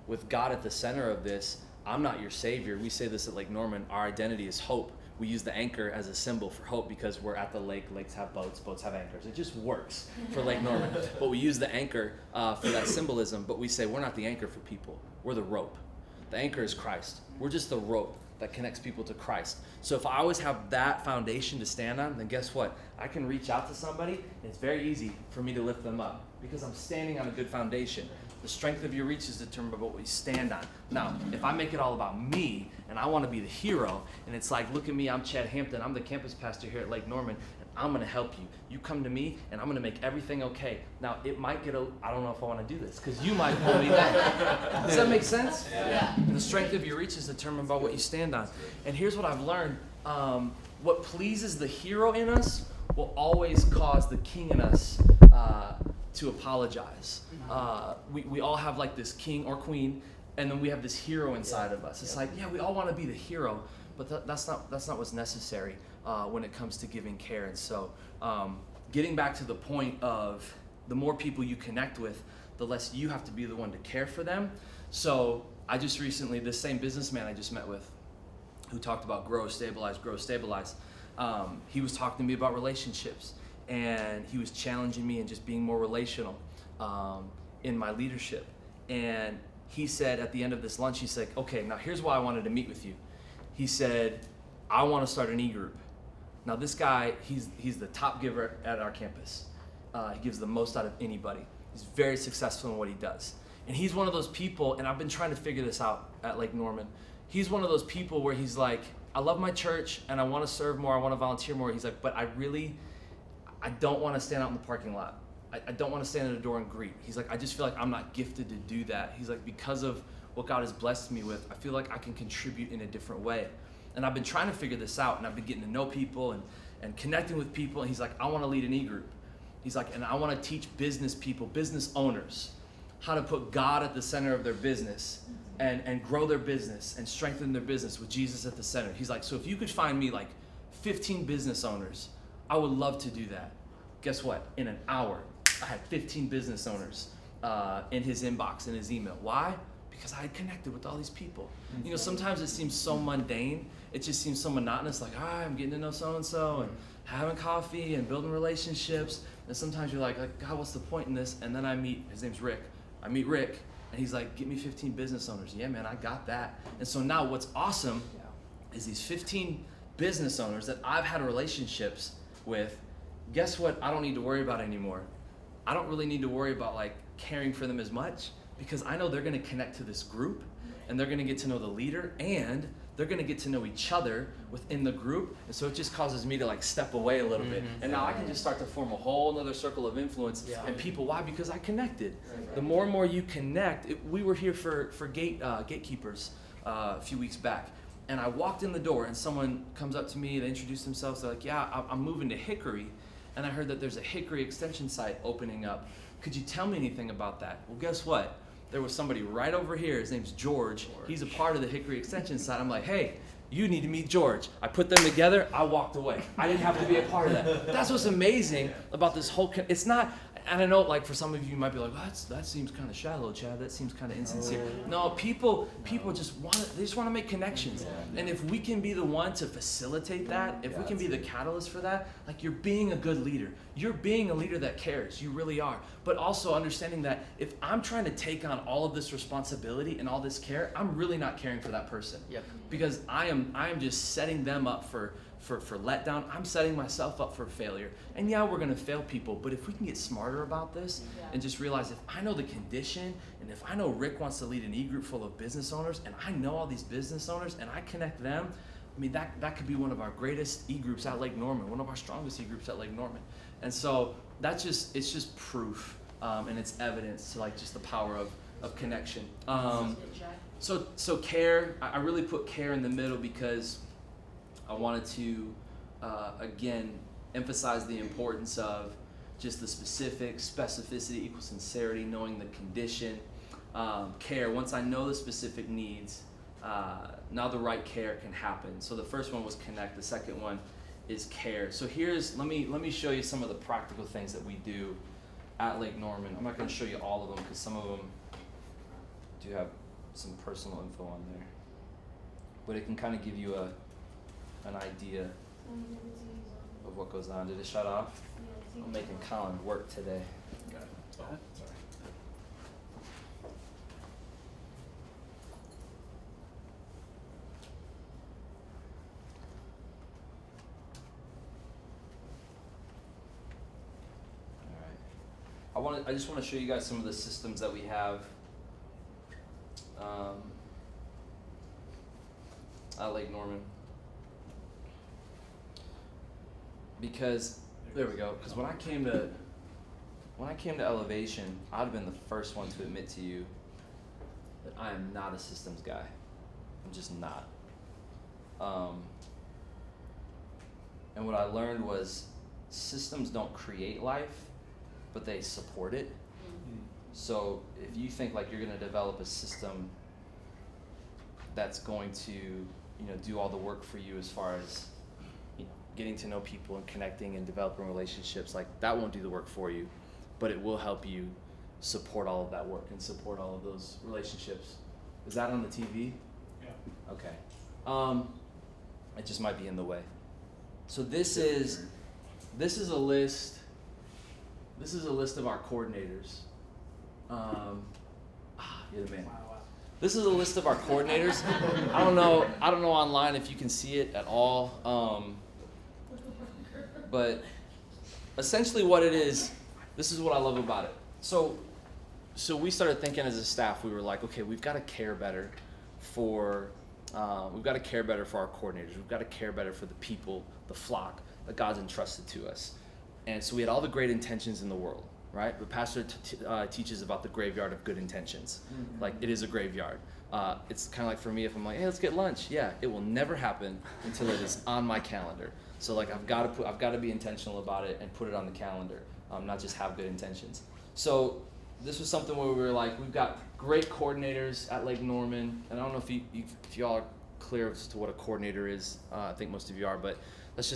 with God at the center of this, I'm not your savior. We say this at Lake Norman, our identity is hope. We use the anchor as a symbol for hope because we're at the lake, lakes have boats, boats have anchors. It just works for Lake Norman. But we use the anchor for that symbolism, but we say we're not the anchor for people, we're the rope. The anchor is Christ. We're just the rope that connects people to Christ. So if I always have that foundation to stand on, then guess what? I can reach out to somebody, and it's very easy for me to lift them up because I'm standing on a good foundation. The strength of your reach is determined by what we stand on. Now, if I make it all about me, and I want to be the hero, and it's like, look at me, I'm Chad Hampton, I'm the campus pastor here at Lake Norman, and I'm going to help you. You come to me, and I'm going to make everything okay. Now, it might get I don't know if I want to do this, because you might pull me back. Does that make sense? Yeah. The strength of your reach is determined by what you stand on. And here's what I've learned. What pleases the hero in us will always cause the king in us to apologize. We all have like this king or queen, and then we have this hero inside of us. It's like, yeah, we all want to be the hero, but that's not what's necessary when it comes to giving care. And so getting back to the point of the more people you connect with, the less you have to be the one to care for them. So I just recently, this same businessman I just met with, who talked about grow, stabilize, he was talking to me about relationships, and he was challenging me and just being more relational in my leadership. And he said at the end of this lunch, he said, okay, now here's why I wanted to meet with you. He said, I want to start an e-group. Now this guy, he's the top giver at our campus. He gives the most out of anybody. He's very successful in what he does. And he's one of those people, and I've been trying to figure this out at Lake Norman. He's one of those people where he's like, I love my church and I want to serve more, I want to volunteer more. He's like, but I don't want to stand out in the parking lot. I don't want to stand at a door and greet. He's like, I just feel like I'm not gifted to do that. He's like, because of what God has blessed me with, I feel like I can contribute in a different way. And I've been trying to figure this out, and I've been getting to know people and connecting with people. And he's like, I want to lead an e-group. He's like, and I want to teach business people, business owners, how to put God at the center of their business and grow their business and strengthen their business with Jesus at the center. He's like, so if you could find me like 15 business owners, I would love to do that. Guess what? In an hour, I had 15 business owners in his inbox, in his email. Why? Because I had connected with all these people. You know, sometimes it seems so mundane. It just seems so monotonous, like, I'm getting to know so-and-so and having coffee and building relationships. And sometimes you're like, God, what's the point in this? And then I meet, his name's Rick. I meet Rick, and he's like, get me 15 business owners. Yeah, man, I got that. And so now what's awesome is these 15 business owners that I've had relationships with, guess what I don't need to worry about anymore? I don't really need to worry about like caring for them as much, because I know they're gonna connect to this group, and they're gonna get to know the leader, and they're gonna get to know each other within the group. And so it just causes me to like step away a little bit. And now I can just start to form a whole other circle of influence and people. Why? Because I connected. The more and more you connect, we were here for gatekeepers a few weeks back. And I walked in the door, and someone comes up to me, they introduce themselves, they're like, yeah, I'm moving to Hickory, and I heard that there's a Hickory extension site opening up. Could you tell me anything about that? Well, guess what? There was somebody right over here, his name's George. He's a part of the Hickory extension site. I'm like, hey, you need to meet George. I put them together, I walked away. I didn't have to be a part of that. That's what's amazing about this whole, it's not, and I know like for some of you might be like, well, that seems kind of shallow, Chad. That seems kind of insincere. No, people just want to make connections. And if we can be the one to facilitate that, if we can be the catalyst for that, like you're being a good leader. You're being a leader that cares. You really are. But also understanding that if I'm trying to take on all of this responsibility and all this care, I'm really not caring for that person. Because I am just setting them up for letdown. I'm setting myself up for failure. And yeah, we're gonna fail people, but if we can get smarter about this and just realize if I know the condition, and if I know Rick wants to lead an e-group full of business owners, and I know all these business owners, and I connect them, I mean, that could be one of our greatest e-groups at Lake Norman, one of our strongest e-groups at Lake Norman. And so it's just proof, and it's evidence to like just the power of connection. So care, I really put care in the middle because I wanted to, again, emphasize the importance of just the specificity equals sincerity, knowing the condition, care. Once I know the specific needs, now the right care can happen. So the first one was connect. The second one is care. So let me show you some of the practical things that we do at Lake Norman. I'm not going to show you all of them because some of them do have some personal info on there, but it can kind of give you an idea of what goes on. Did it shut off? I'm making Colin work today. Got it. Oh, sorry. All right. I just want to show you guys some of the systems that we have at Lake Norman. Because there we go. Because when I came to Elevation, I'd have been the first one to admit to you that I am not a systems guy. I'm just not. And what I learned was systems don't create life, but they support it. So if you think like you're going to develop a system that's going to, do all the work for you as far as, getting to know people and connecting and developing relationships. Like, that won't do the work for you, but it will help you support all of that work and support all of those relationships. Is that on the TV? Yeah. Okay. It just might be in the way. So this is a list. This is a list of our coordinators. You're the man. Wow. This is a list of our coordinators. I don't know online if you can see it at all. But essentially what it is, this is what I love about it. So we started thinking as a staff, we were like, okay, we've got to care better for our coordinators. We've got to care better for the people, the flock that God's entrusted to us. And so we had all the great intentions in the world, right? The pastor teaches about the graveyard of good intentions. Mm-hmm. Like, it is a graveyard. It's kind of like for me, if I'm like, hey, let's get lunch. Yeah, it will never happen until it is on my calendar. So like, I've got to be intentional about it and put it on the calendar, not just have good intentions. So this was something where we were like, we've got great coordinators at Lake Norman, and I don't know if y'all are clear as to what a coordinator is. I think most of you are, but that's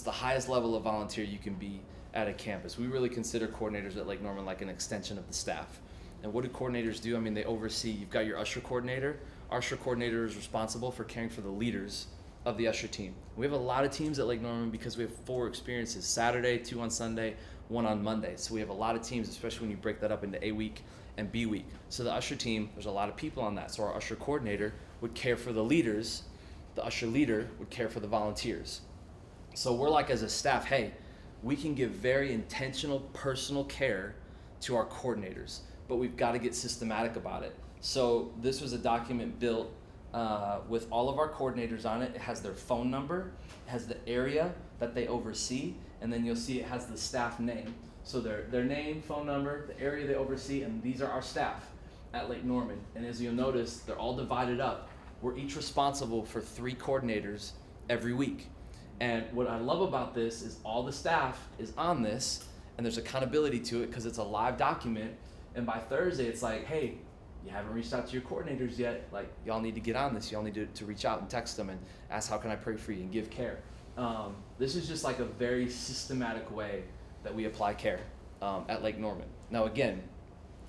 the highest level of volunteer you can be at a campus. We really consider coordinators at Lake Norman like an extension of the staff. And what do coordinators do? I mean, they oversee. You've got your usher coordinator. Our usher coordinator is responsible for caring for the leaders of the usher team. We have a lot of teams at Lake Norman because we have 4 experiences: Saturday, 2 on Sunday, 1 on Monday. So we have a lot of teams, especially when you break that up into A week and B week. So the usher team, there's a lot of people on that. So our usher coordinator would care for the leaders. The usher leader would care for the volunteers. So we're like, as a staff, hey, we can give very intentional, personal care to our coordinators, but we've got to get systematic about it. So this was a document built with all of our coordinators on it. It has their phone number, it has the area that they oversee, and then you'll see it has the staff name. So their name, phone number, the area they oversee, and these are our staff at Lake Norman. And as you'll notice, they're all divided up. We're each responsible for 3 coordinators every week. And what I love about this is all the staff is on this, and there's accountability to it because it's a live document. And by Thursday, it's like, hey, you haven't reached out to your coordinators yet. Like, y'all need to get on this. Y'all need to reach out and text them and ask, how can I pray for you, and give care. This is just like a very systematic way that we apply care at Lake Norman. Now, again,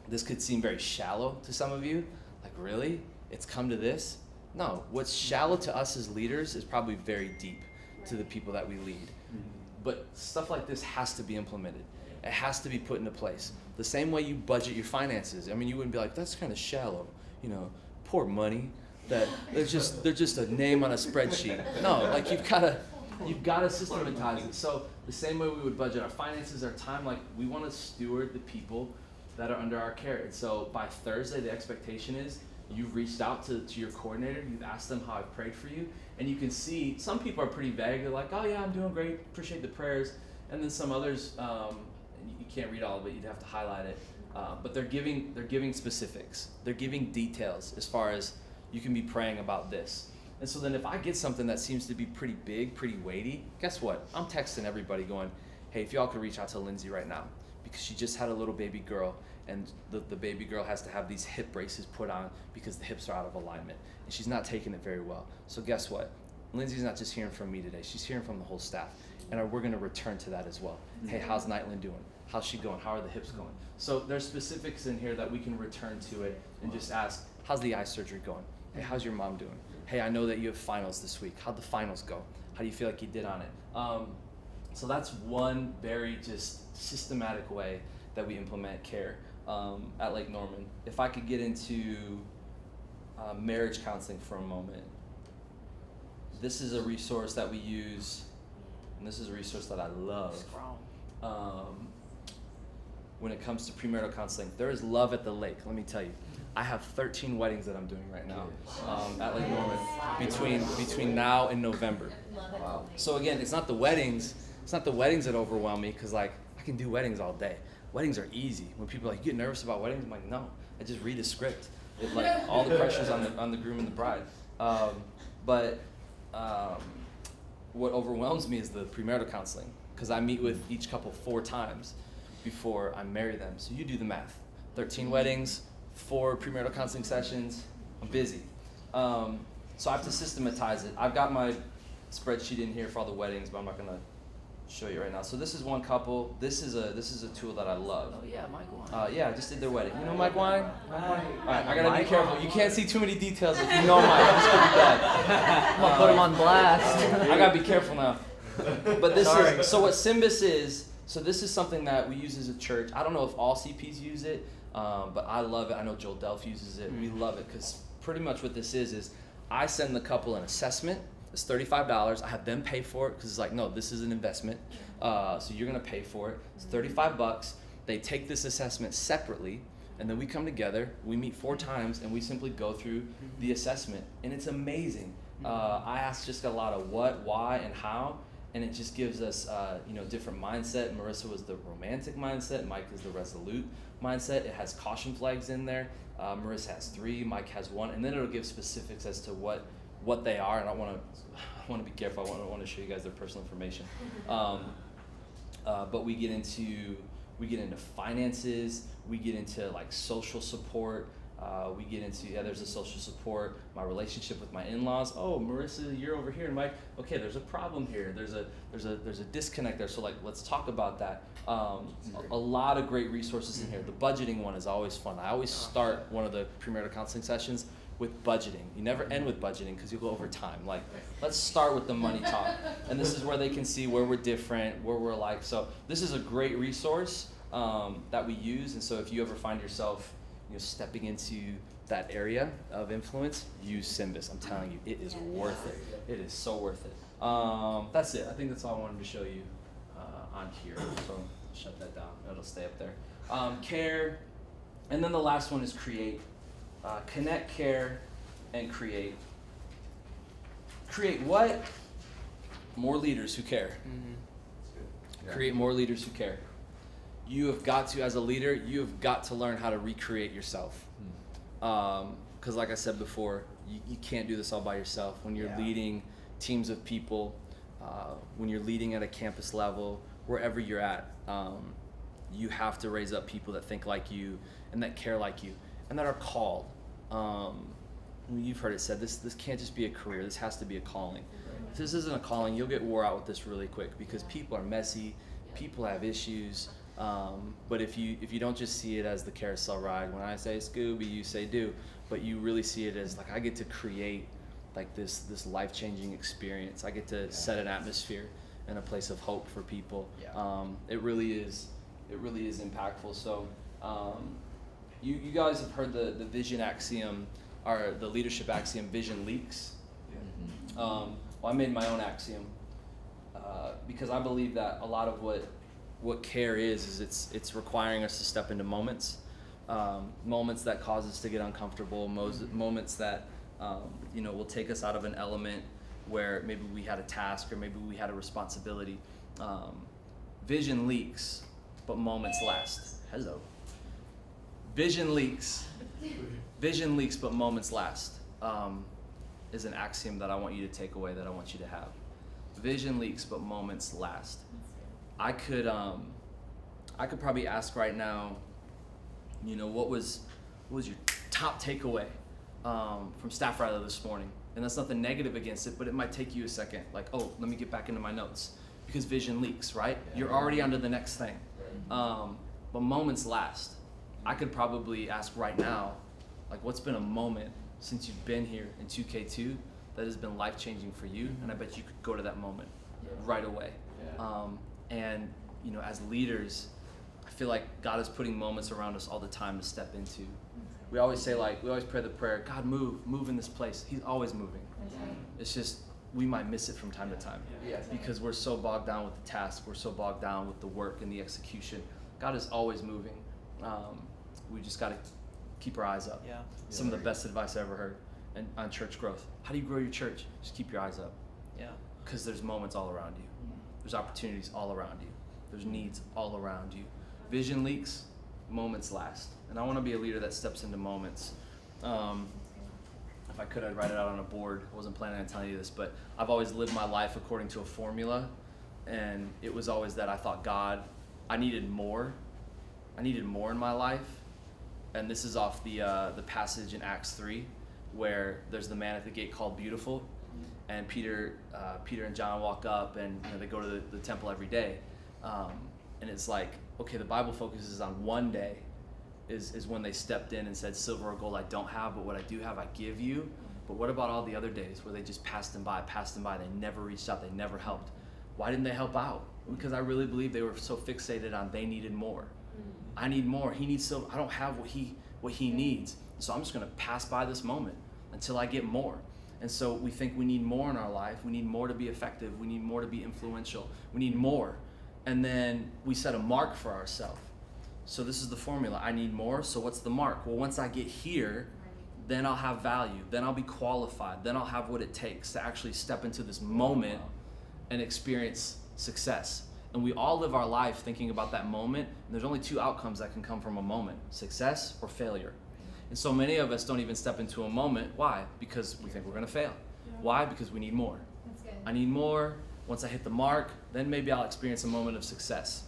this could seem very shallow to some of you. Like, really? It's come to this? No, what's shallow to us as leaders is probably very deep to the people that we lead. Mm-hmm. But stuff like this has to be implemented. It has to be put into place. The same way you budget your finances. I mean, you wouldn't be like, that's kind of shallow, poor money. That they're just a name on a spreadsheet. No, like you've got to systematize it. So the same way we would budget our finances, our time, like we want to steward the people that are under our care. And so by Thursday, the expectation is you've reached out to your coordinator, you've asked them how I prayed for you, and you can see some people are pretty vague. They're like, oh yeah, I'm doing great, appreciate the prayers. And then some others, you can't read all of it, you'd have to highlight it. But they're giving specifics. They're giving details as far as you can be praying about this. And so then if I get something that seems to be pretty big, pretty weighty, guess what? I'm texting everybody going, hey, if y'all could reach out to Lindsay right now, because she just had a little baby girl, and the baby girl has to have these hip braces put on because the hips are out of alignment, and she's not taking it very well. So guess what? Lindsay's not just hearing from me today, she's hearing from the whole staff, and we're gonna return to that as well. Mm-hmm. Hey, how's Nightlin doing? How's she going? How are the hips going? So there's specifics in here that we can return to it and just ask, how's the eye surgery going? Hey, how's your mom doing? Hey, I know that you have finals this week. How'd the finals go? How do you feel like you did on it? So that's one very just systematic way that we implement care at Lake Norman. If I could get into marriage counseling for a moment. This is a resource that we use, and this is a resource that I love. When it comes to premarital counseling, there is love at the lake, let me tell you. I have 13 weddings that I'm doing right now at Lake Norman between now and November. Wow. So again, it's not the weddings that overwhelm me, because like I can do weddings all day. Weddings are easy. When people are like, you get nervous about weddings? I'm like, no, I just read a script. It, like all the pressure's on the groom and the bride. But what overwhelms me is the premarital counseling, because I meet with each couple 4 times before I marry them. So you do the math. 13 weddings, 4 premarital counseling sessions. I'm busy. So I have to systematize it. I've got my spreadsheet in here for all the weddings, but I'm not gonna show you right now. So this is one couple. This is a tool that I love. Oh yeah, Mike won. Yeah, I just did their wedding. You know Mike Wine? All right, I gotta be careful. You can't see too many details if you know Mike. This could be bad. I'm gonna put him on blast. I gotta be careful now. But this is, so what Symbis is, so this is something that we use as a church. I don't know if all CPs use it, but I love it. I know Joel Delph uses it. We love it because pretty much what this is I send the couple an assessment. It's $35. I have them pay for it because it's like, no, this is an investment. So you're gonna pay for it. It's $35. They take this assessment separately, and then we come together. We meet 4 times, and we simply go through the assessment, and it's amazing. I ask just a lot of what, why, and how, and it just gives us, different mindset. Marissa was the romantic mindset. Mike is the resolute mindset. It has caution flags in there. Marissa has 3. Mike has 1, and then it'll give specifics as to what they are. And I want to be careful. I want to show you guys their personal information. But we get into finances. We get into like social support. We get into there's a social support, my relationship with my in-laws. Oh, Marissa, you're over here, and Mike. Okay, there's a problem here. There's a disconnect there. So like, let's talk about that. A lot of great resources in here. The budgeting one is always fun. I always start one of the premarital counseling sessions with budgeting. You never end with budgeting because you go over time. Like, let's start with the money talk, and this is where they can see where we're different, where we're alike. So this is a great resource that we use. And so if you ever find yourself stepping into that area of influence, use Symbis. I'm telling you, it is worth it. It is so worth it. That's it. I think that's all I wanted to show you on here. So shut that down. It'll stay up there. Care, and then the last one is create. Connect, care, and create. Create what? More leaders who care. Create more leaders who care. You have got to, as a leader, you have got to learn how to recreate yourself. Because like I said before, you can't do this all by yourself. When you're leading teams of people, when you're leading at a campus level, wherever you're at, you have to raise up people that think like you and that care like you and that are called. You've heard it said, this can't just be a career, this has to be a calling. If this isn't a calling, you'll get wore out with this really quick because people are messy, people have issues. But if you don't just see it as the carousel ride, when I say Scooby, you say do, but you really see it as like I get to create like this life-changing experience. I get to set an atmosphere and a place of hope for people. It really is impactful. So you guys have heard the vision axiom, or the leadership axiom, vision leaks. Well, I made my own axiom because I believe that a lot of what care is it's requiring us to step into moments that cause us to get uncomfortable, moments that will take us out of an element where maybe we had a task or maybe we had a responsibility. Vision leaks, but moments last. Hello. Vision leaks, but moments last, is an axiom that I want you to take away, that I want you to have. Vision leaks, but moments last. I could probably ask right now, what was your top takeaway from Staff Rally this morning? And that's nothing negative against it, but it might take you a second. Like, oh, let me get back into my notes, because vision leaks, right? You're already onto the next thing. But moments last. I could probably ask right now, like, what's been a moment since you've been here in 2K2 that has been life-changing for you? And I bet you could go to that moment right away. And as leaders, I feel like God is putting moments around us all the time to step into. We always say, we always pray the prayer, God, move in this place. He's always moving. It's just we might miss it from time to time because we're so bogged down with the task. We're so bogged down with the work and the execution. God is always moving. We just got to keep our eyes up. Some of the best advice I ever heard on church growth. How do you grow your church? Just keep your eyes up. Because there's moments all around you. There's opportunities all around you. There's needs all around you. Vision leaks, moments last. And I want to be a leader that steps into moments. If I could, I'd write it out on a board. I wasn't planning on telling you this, but I've always lived my life according to a formula. And it was always that I thought, God, I needed more. I needed more in my life. And this is off the passage in Acts 3, where there's the man at the gate called Beautiful, and Peter and John walk up, and they go to the temple every day, and it's like, okay, the Bible focuses on one day, is when they stepped in and said, silver or gold I don't have, but what I do have I give you. But what about all the other days where they just passed them by, they never reached out, they never helped? Why didn't they help out? Because I really believe they were so fixated on they needed more. I need more. He needs silver. I don't have what he needs. So I'm just going to pass by this moment until I get more. And so we think we need more in our life. We need more to be effective. We need more to be influential. We need more. And then we set a mark for ourselves. So this is the formula. I need more. So what's the mark? Well, once I get here, then I'll have value. Then I'll be qualified. Then I'll have what it takes to actually step into this moment and experience success. And we all live our life thinking about that moment. And there's only two outcomes that can come from a moment: success or failure. And so many of us don't even step into a moment. Why? Because we think we're going to fail. Why? Because we need more. That's good. I need more. Once I hit the mark, then maybe I'll experience a moment of success.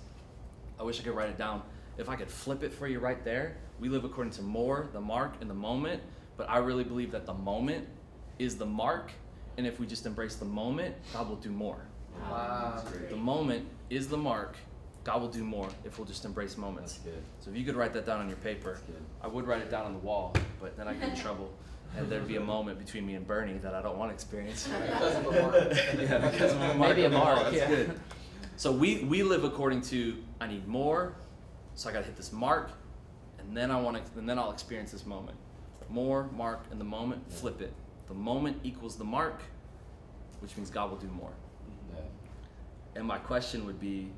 I wish I could write it down. If I could flip it for you right there, we live according to more, the mark, and the moment. But I really believe that the moment is the mark. And if we just embrace the moment, God will do more. Wow. The moment is the mark. God will do more if we'll just embrace moments. That's good. So if you could write that down on your paper, That's good. I would write it down on the wall, but then I'd get in trouble. And there'd be a moment between me and Bernie that I don't want to experience. Because of a mark. Yeah, because of a mark. Maybe a on the wall. mark, That's yeah. good. So we live according to, I need more, so I got to hit this mark, and then I'll experience this moment. More, mark, and the moment, flip it. The moment equals the mark, which means God will do more. Yeah. And my question would be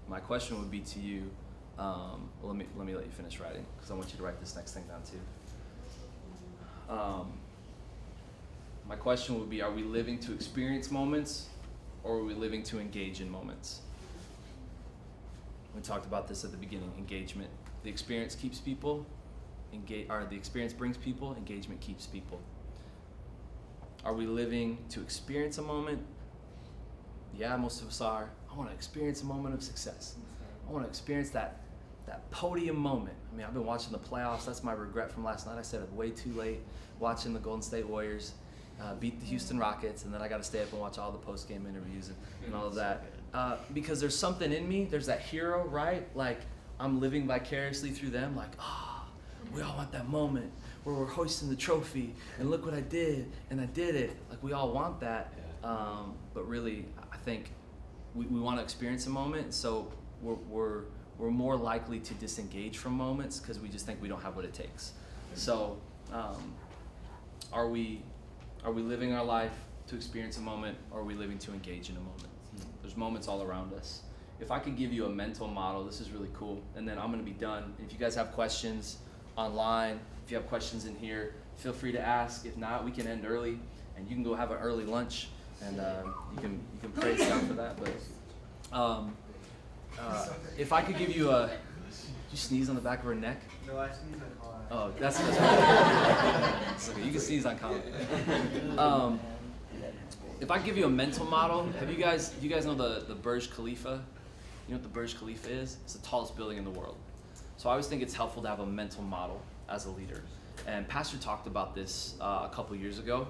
to you. Well, let me let you finish writing, because I want you to write this next thing down too. My question would be: are we living to experience moments, or are we living to engage in moments? We talked about this at the beginning. Engagement. The experience keeps people. The experience brings people. Engagement keeps people. Are we living to experience a moment? Yeah, most of us are. I want to experience a moment of success. I want to experience that podium moment. I mean, I've been watching the playoffs. That's my regret from last night. I stayed up way too late watching the Golden State Warriors beat the Houston Rockets, and then I got to stay up and watch all the post-game interviews and all of that. Because there's something in me. There's that hero, right? Like, I'm living vicariously through them. Like, we all want that moment where we're hoisting the trophy, and look what I did, and I did it. Like, we all want that. But really, I think we want to experience a moment, so we're more likely to disengage from moments because we just think we don't have what it takes. So, are we living our life to experience a moment, or are we living to engage in a moment? There's moments all around us. If I could give you a mental model, this is really cool, and then I'm going to be done. If you guys have questions online, if you have questions in here, feel free to ask. If not, we can end early, and you can go have an early lunch, and you can praise God for that. But if I could give you did you sneeze on the back of her neck? No, I sneeze on Colin. Oh, that's it's okay. You can sneeze on Colin. If I give you a mental model, do you guys know the Burj Khalifa? You know what the Burj Khalifa is? It's the tallest building in the world. So I always think it's helpful to have a mental model as a leader. And Pastor talked about this a couple years ago,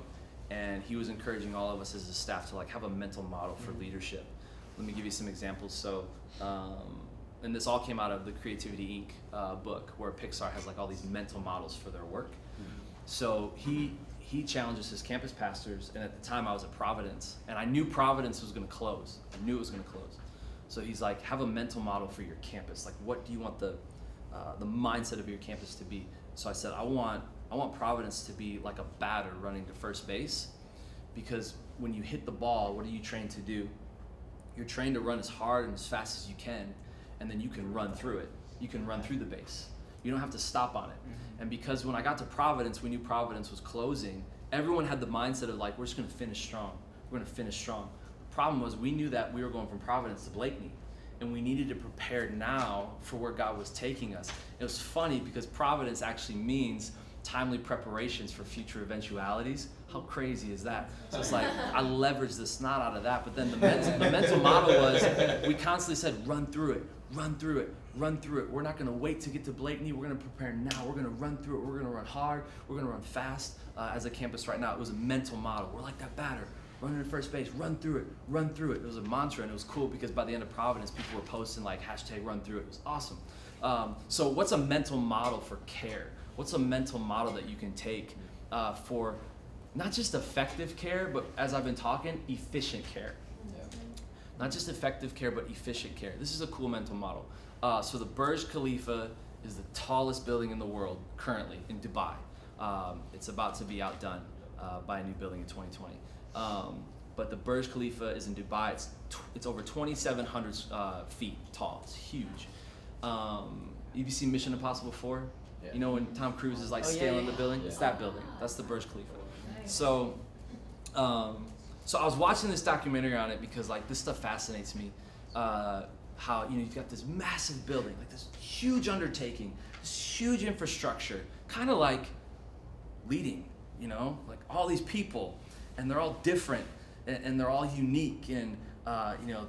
and he was encouraging all of us as a staff to have a mental model for leadership. Let me give you some examples. So, and this all came out of the Creativity Inc. Book, where Pixar has all these mental models for their work. So he challenges his campus pastors, and at the time I was at Providence, and I knew Providence was going to close. I knew it was going to close. So he's like, have a mental model for your campus. What do you want the mindset of your campus to be? So I said, I want Providence to be like a batter running to first base, because when you hit the ball, what are you trained to do? You're trained to run as hard and as fast as you can, and then you can run through it. You can run through the base. You don't have to stop on it. And because when I got to Providence, we knew Providence was closing, everyone had the mindset of we're just going to finish strong. We're going to finish strong. The problem was we knew that we were going from Providence to Blakeney, and we needed to prepare now for where God was taking us. It was funny because Providence actually means timely preparations for future eventualities. How crazy is that? So it's I leveraged the snot out of that, but then the mental model was we constantly said, run through it, run through it, run through it. We're not gonna wait to get to Blakeney. We're gonna prepare now. We're gonna run through it. We're gonna run hard. We're gonna run fast. As a campus right now, it was a mental model. We're like that batter. Run into first base, run through it, run through it. It was a mantra, and it was cool because by the end of Providence, people were posting like hashtag run through it. It was awesome. So what's a mental model for care? What's a mental model that you can take for not just effective care, but as I've been talking, efficient care? Not just effective care, but efficient care. This is a cool mental model. So the Burj Khalifa is the tallest building in the world currently in Dubai. It's about to be outdone by a new building in 2020. But the Burj Khalifa is in Dubai. It's over 2,700 feet tall. It's huge. Have you seen Mission Impossible 4? Yeah. You know when Tom Cruise is like Oh, yeah, scaling yeah. the building? Yeah. It's that building. That's the Burj Khalifa. Nice. So I was watching this documentary on it because like this stuff fascinates me. How you've got this massive building, like this huge undertaking, this huge infrastructure, kind of like leading, like all these people, and they're all different, and they're all unique, and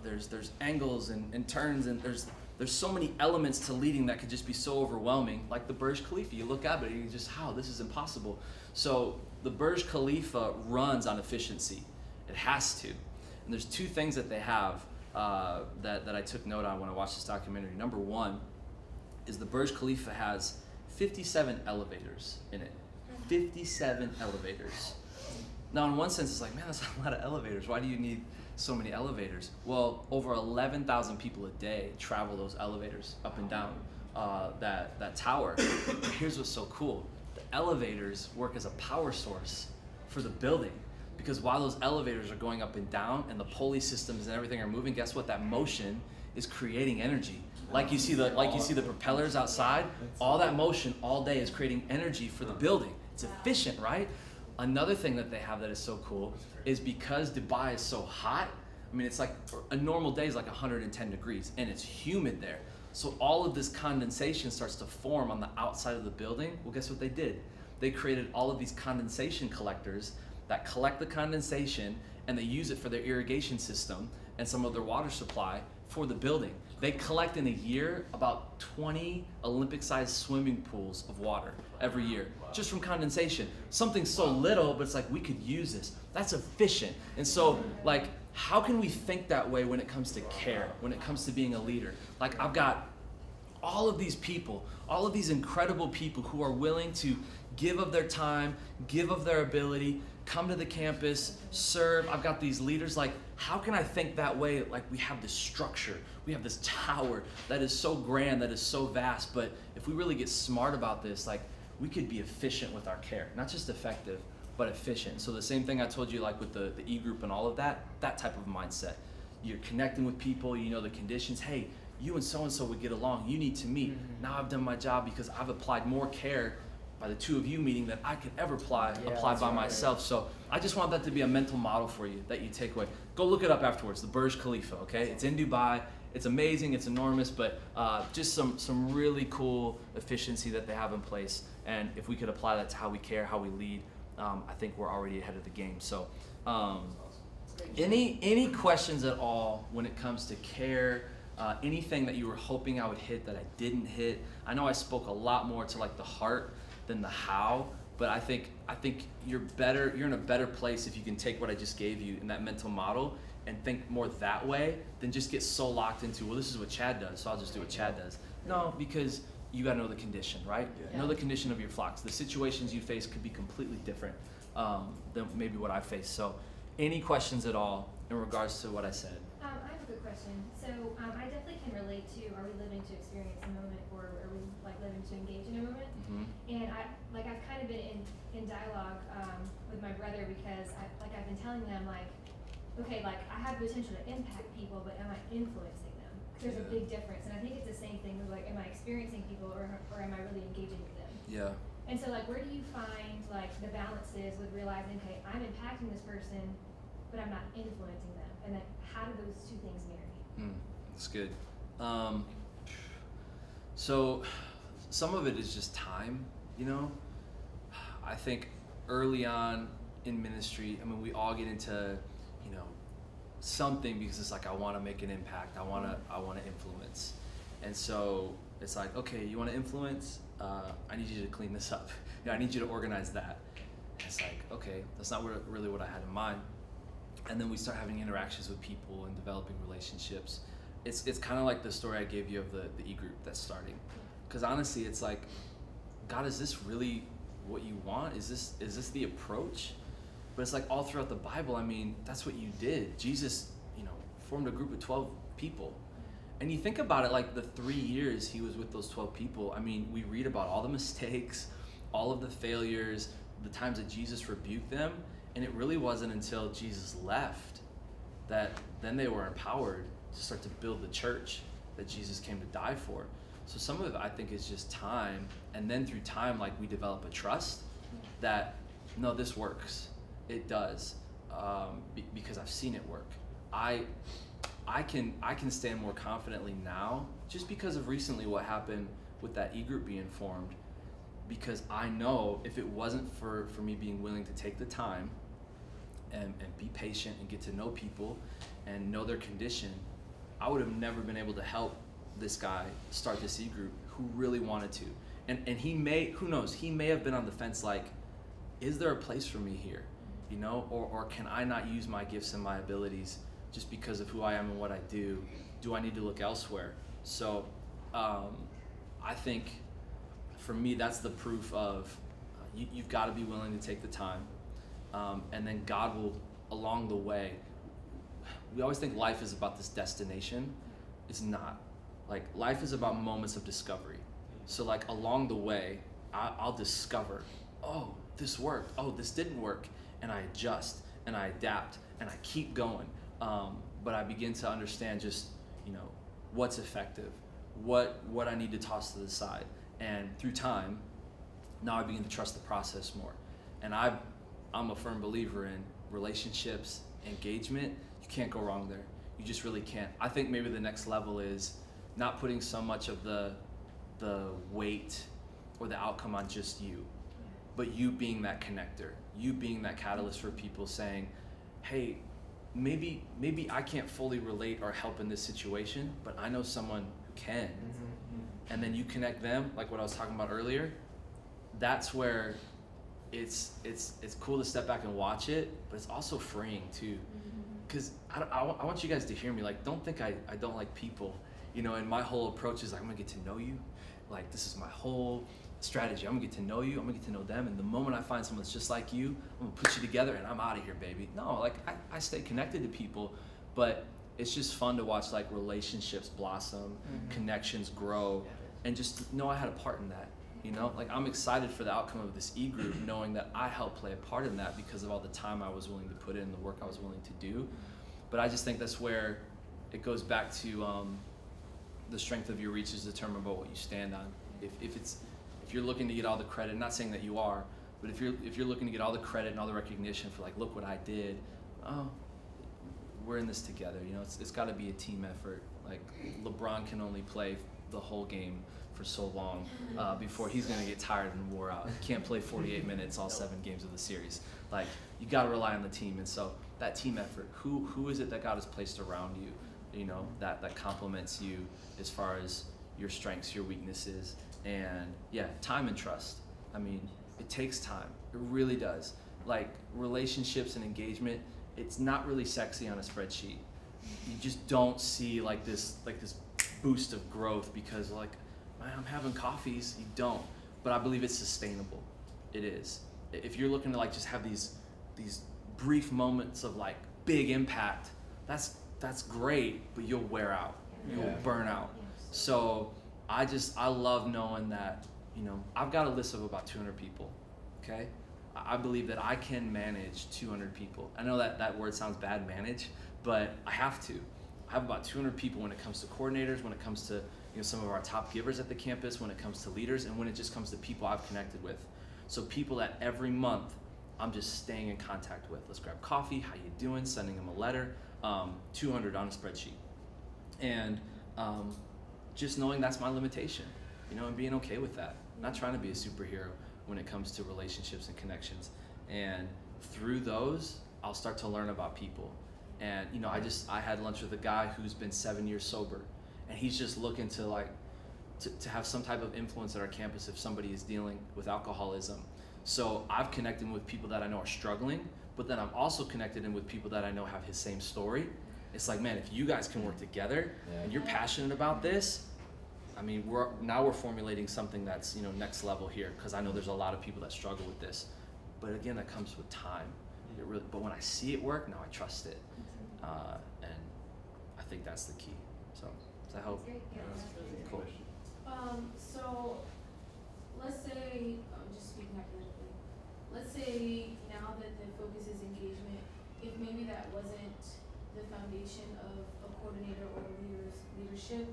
there's angles and turns, and there's so many elements to leading that could just be so overwhelming. Like the Burj Khalifa, you look at it and you just, this is impossible. So the Burj Khalifa runs on efficiency. It has to. And there's two things that they have that I took note on when I watched this documentary. Number one is the Burj Khalifa has 57 elevators in it. 57 elevators. Now, in one sense, it's like, man, that's a lot of elevators. Why do you need so many elevators? Well, over 11,000 people a day travel those elevators up and down that tower. But here's what's so cool. The elevators work as a power source for the building. Because while those elevators are going up and down and the pulley systems and everything are moving, guess what? That motion is creating energy. Like you see the propellers outside, all that motion all day is creating energy for the building. It's efficient, right? Another thing that they have that is so cool is because Dubai is so hot, I mean, it's like a normal day is like 110 degrees and it's humid there. So all of this condensation starts to form on the outside of the building. Well, guess what they did? They created all of these condensation collectors that collect the condensation and they use it for their irrigation system and some of their water supply for the building. They collect in a year about 20 Olympic-sized swimming pools of water every year, just from condensation. Something so little, but it's like we could use this. That's efficient. And so, like, how can we think that way when it comes to care, when it comes to being a leader? Like, I've got all of these people, all of these incredible people who are willing to give of their time, give of their ability, come to the campus, serve. I've got these leaders. Like, how can I think that way? Like, we have this structure, we have this tower that is so grand, that is so vast, but if we really get smart about this, like, we could be efficient with our care. Not just effective, but efficient. So the same thing I told you, like with the E-group and all of that type of mindset. You're connecting with people, you know the conditions. Hey, you and so-and-so would get along. You need to meet. Mm-hmm. Now I've done my job because I've applied more care by the two of you meeting than I could ever apply Yeah, by that's right. myself. So I just want that to be a mental model for you that you take away. Go look it up afterwards, the Burj Khalifa, okay? It's in Dubai. It's amazing, it's enormous, but just some really cool efficiency that they have in place. And if we could apply that to how we care, how we lead, I think we're already ahead of the game. So any questions at all when it comes to care? Anything that you were hoping I would hit that I didn't hit? I know I spoke a lot more to like the heart than the how, but I think you're in a better place if you can take what I just gave you in that mental model and think more that way than just get so locked into, well, this is what Chad does, so I'll just do what Chad does. No, because you gotta know the condition, right? Yeah. Know the condition of your flocks. The situations you face could be completely different than maybe what I face. So any questions at all in regards to what I said? I have a good question. So I definitely can relate to, are we living to experience a moment, or are we like living to engage in a moment? Mm-hmm. And I've kind of been in dialogue with my brother, because I've been telling them like, okay, like I have the potential to impact people, but am I influencing them? 'Cause there's a big difference, and I think it's the same thing with like, am I experiencing people, or am I really engaging with them? Yeah. And so like, where do you find like the balance is with realizing, okay, I'm impacting this person, but I'm not influencing them, and then how do those two things marry? That's good. So some of it is just time, you know? I think early on in ministry, I mean, we all get into, you know, something because it's like, I want to make an impact. I want to influence. And so it's like, okay, you want to influence? I need you to clean this up. I need you to organize that. And it's like, okay, that's not really what I had in mind. And then we start having interactions with people and developing relationships. It's kind of like the story I gave you of the e-group that's starting. Because honestly, it's like, God, is this really what you want? Is this the approach? But it's like all throughout the Bible, I mean, that's what you did. Jesus, formed a group of 12 people. And you think about it, like the 3 years he was with those 12 people, I mean, we read about all the mistakes, all of the failures, the times that Jesus rebuked them, and it really wasn't until Jesus left that then they were empowered to start to build the church that Jesus came to die for. So some of it, I think, is just time, and then through time, like, we develop a trust that, no, this works. It does, because I've seen it work. I can stand more confidently now just because of recently what happened with that e-group being formed, because I know if it wasn't for me being willing to take the time and be patient and get to know people and know their condition, I would have never been able to help this guy start this e-group who really wanted to. And he may, who knows, he may have been on the fence like, is there a place for me here? Or can I not use my gifts and my abilities just because of who I am and what I do? Do I need to look elsewhere? So I think for me, that's the proof of you've got to be willing to take the time. And then God will, along the way, we always think life is about this destination. It's not. Like, life is about moments of discovery. So like along the way, I'll discover, oh, this worked. Oh, this didn't work. And I adjust and I adapt and I keep going. But I begin to understand just, what's effective, what I need to toss to the side. And through time, now I begin to trust the process more. And I'm a firm believer in relationships, engagement. You can't go wrong there. You just really can't. I think maybe the next level is not putting so much of the weight or the outcome on just you, but you being that connector, you being that catalyst for people, saying, hey, maybe I can't fully relate or help in this situation, but I know someone who can. And then you connect them, like what I was talking about earlier. That's where it's cool to step back and watch it, but it's also freeing too. Because I want you guys to hear me. Like, don't think I don't like people, and my whole approach is like, I'm gonna get to know you. Like, this is my whole strategy. I'm gonna get to know you, I'm gonna get to know them, and the moment I find someone that's just like you, I'm gonna put you together and I'm out of here, baby. No, like, I stay connected to people, but it's just fun to watch like relationships blossom, connections grow, and just know I had a part in that. Like, I'm excited for the outcome of this e-group, knowing that I helped play a part in that because of all the time I was willing to put in, the work I was willing to do. But I just think that's where it goes back to the strength of your reach is determined by what you stand on. If you're looking to get all the credit, not saying that you are, but if you're looking to get all the credit and all the recognition for like, look what I did, we're in this together. It's got to be a team effort. Like, LeBron can only play the whole game for so long before he's gonna get tired and wore out. He can't play 48 minutes all 7 games of the series. Like, you gotta rely on the team. And so that team effort, who is it that God has placed around you, that complements you as far as your strengths, your weaknesses, and time and trust. I mean, it takes time. It really does. Like, relationships and engagement, it's not really sexy on a spreadsheet. You just don't see like this boost of growth because like, man, I'm having coffees. You don't. But I believe it's sustainable. It is. If you're looking to like just have these brief moments of like big impact, that's great, but you'll wear out. You'll burn out. So I love knowing that, I've got a list of about 200 people, okay? I believe that I can manage 200 people. I know that word sounds bad, manage, but I have to. I have about 200 people when it comes to coordinators, when it comes to some of our top givers at the campus, when it comes to leaders, and when it just comes to people I've connected with. So people that every month I'm just staying in contact with. Let's grab coffee, how you doing, sending them a letter, 200 on a spreadsheet. And just knowing that's my limitation, and being okay with that. Not trying to be a superhero when it comes to relationships and connections. And through those, I'll start to learn about people. And I had lunch with a guy who's been 7 years sober, and he's just looking to like to have some type of influence at our campus if somebody is dealing with alcoholism. So I've connected with people that I know are struggling, but then I'm also connected in with people that I know have his same story. It's like, man, if you guys can work together and you're passionate about this, I mean, we're formulating something that's, next level here, because I know there's a lot of people that struggle with this. But again, that comes with time. But when I see it work, now I trust it. And I think that's the key. So does that help? That's great. Yeah, that's great. Cool. So let's say, just speaking hypothetically, let's say now that the focus is engagement, if maybe that wasn't the foundation of a coordinator or a leadership,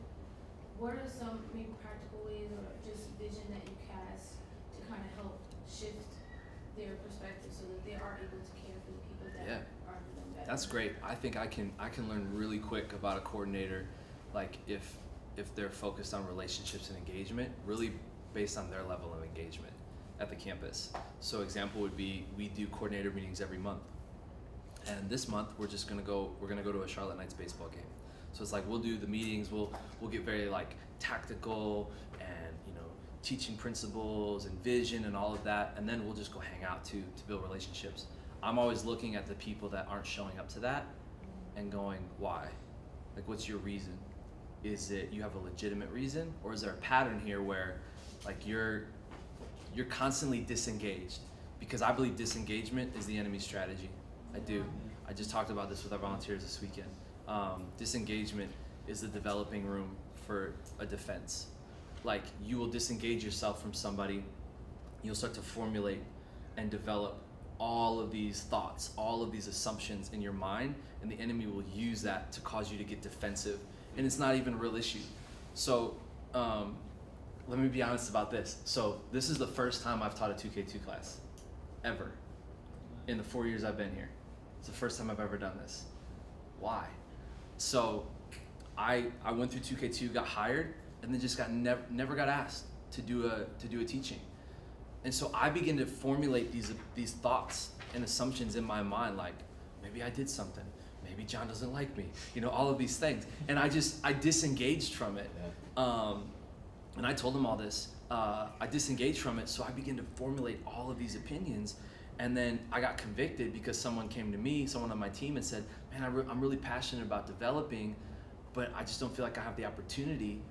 what are some maybe practical ways or just vision that you cast to kind of help shift their perspective so that they are able to care for the people that are under them better? That's great. I think I can learn really quick about a coordinator, like if they're focused on relationships and engagement, really based on their level of engagement at the campus. So example would be, we do coordinator meetings every month. And this month we're gonna go to a Charlotte Knights baseball game. So it's like, we'll do the meetings, we'll get very like tactical and, teaching principles and vision and all of that, and then we'll just go hang out to build relationships. I'm always looking at the people that aren't showing up to that and going, why? Like, what's your reason? Is it you have a legitimate reason, or is there a pattern here where like you're constantly disengaged? Because I believe disengagement is the enemy's strategy. I do. I just talked about this with our volunteers this weekend. Disengagement is the developing room for a defense. Like, you will disengage yourself from somebody, you'll start to formulate and develop all of these thoughts, all of these assumptions in your mind, and the enemy will use that to cause you to get defensive, and it's not even a real issue. So let me be honest about this. So this is the first time I've taught a 2K2 class ever in the 4 years I've been here. It's the first time I've ever done this. Why? So I went through 2K2, got hired, and then just never got asked to do a teaching. And so I began to formulate these thoughts and assumptions in my mind, like, maybe I did something, maybe John doesn't like me, all of these things. And I disengaged from it. And I told him all this. I disengaged from it, so I began to formulate all of these opinions. And then I got convicted because someone came to me, someone on my team, and said, man, I'm really passionate about developing, but I just don't feel like I have the opportunity.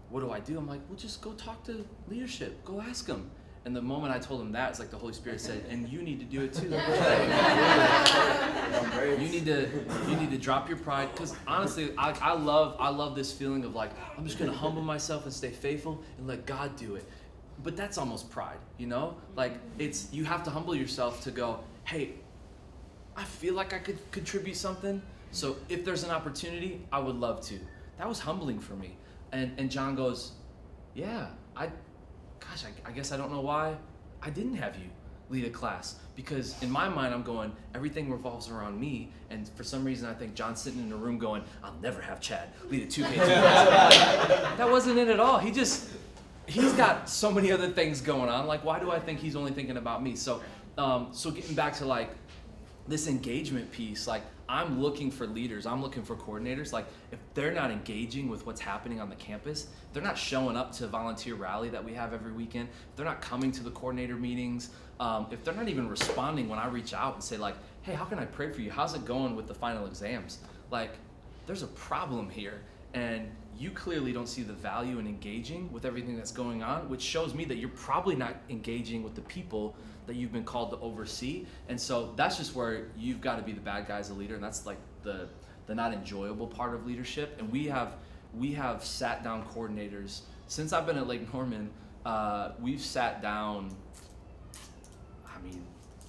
What do I do? I'm like, well, just go talk to leadership. Go ask them. And the moment I told him that, it's like the Holy Spirit said, and you need to do it too. You need to drop your pride, because honestly, I love this feeling of like, I'm just gonna humble myself and stay faithful and let God do it. But that's almost pride, Like, you have to humble yourself to go, hey, I feel like I could contribute something, so if there's an opportunity, I would love to. That was humbling for me. And John goes, yeah, I guess I don't know why I didn't have you lead a class, because in my mind I'm going, everything revolves around me, and for some reason I think John's sitting in a room going, I'll never have Chad lead a 2K2 class. That wasn't it at all. He's got so many other things going on. Like, why do I think he's only thinking about me? So getting back to like this engagement piece, like, I'm looking for leaders, I'm looking for coordinators. Like, if they're not engaging with what's happening on the campus, they're not showing up to volunteer rally that we have every weekend, if they're not coming to the coordinator meetings, if they're not even responding when I reach out and say like, hey, how can I pray for you? How's it going with the final exams? Like, there's a problem here, and you clearly don't see the value in engaging with everything that's going on, which shows me that you're probably not engaging with the people that you've been called to oversee. And so that's just where you've got to be the bad guy as a leader, and that's like the not enjoyable part of leadership. And we have sat down coordinators since I've been at Lake Norman. We've sat down,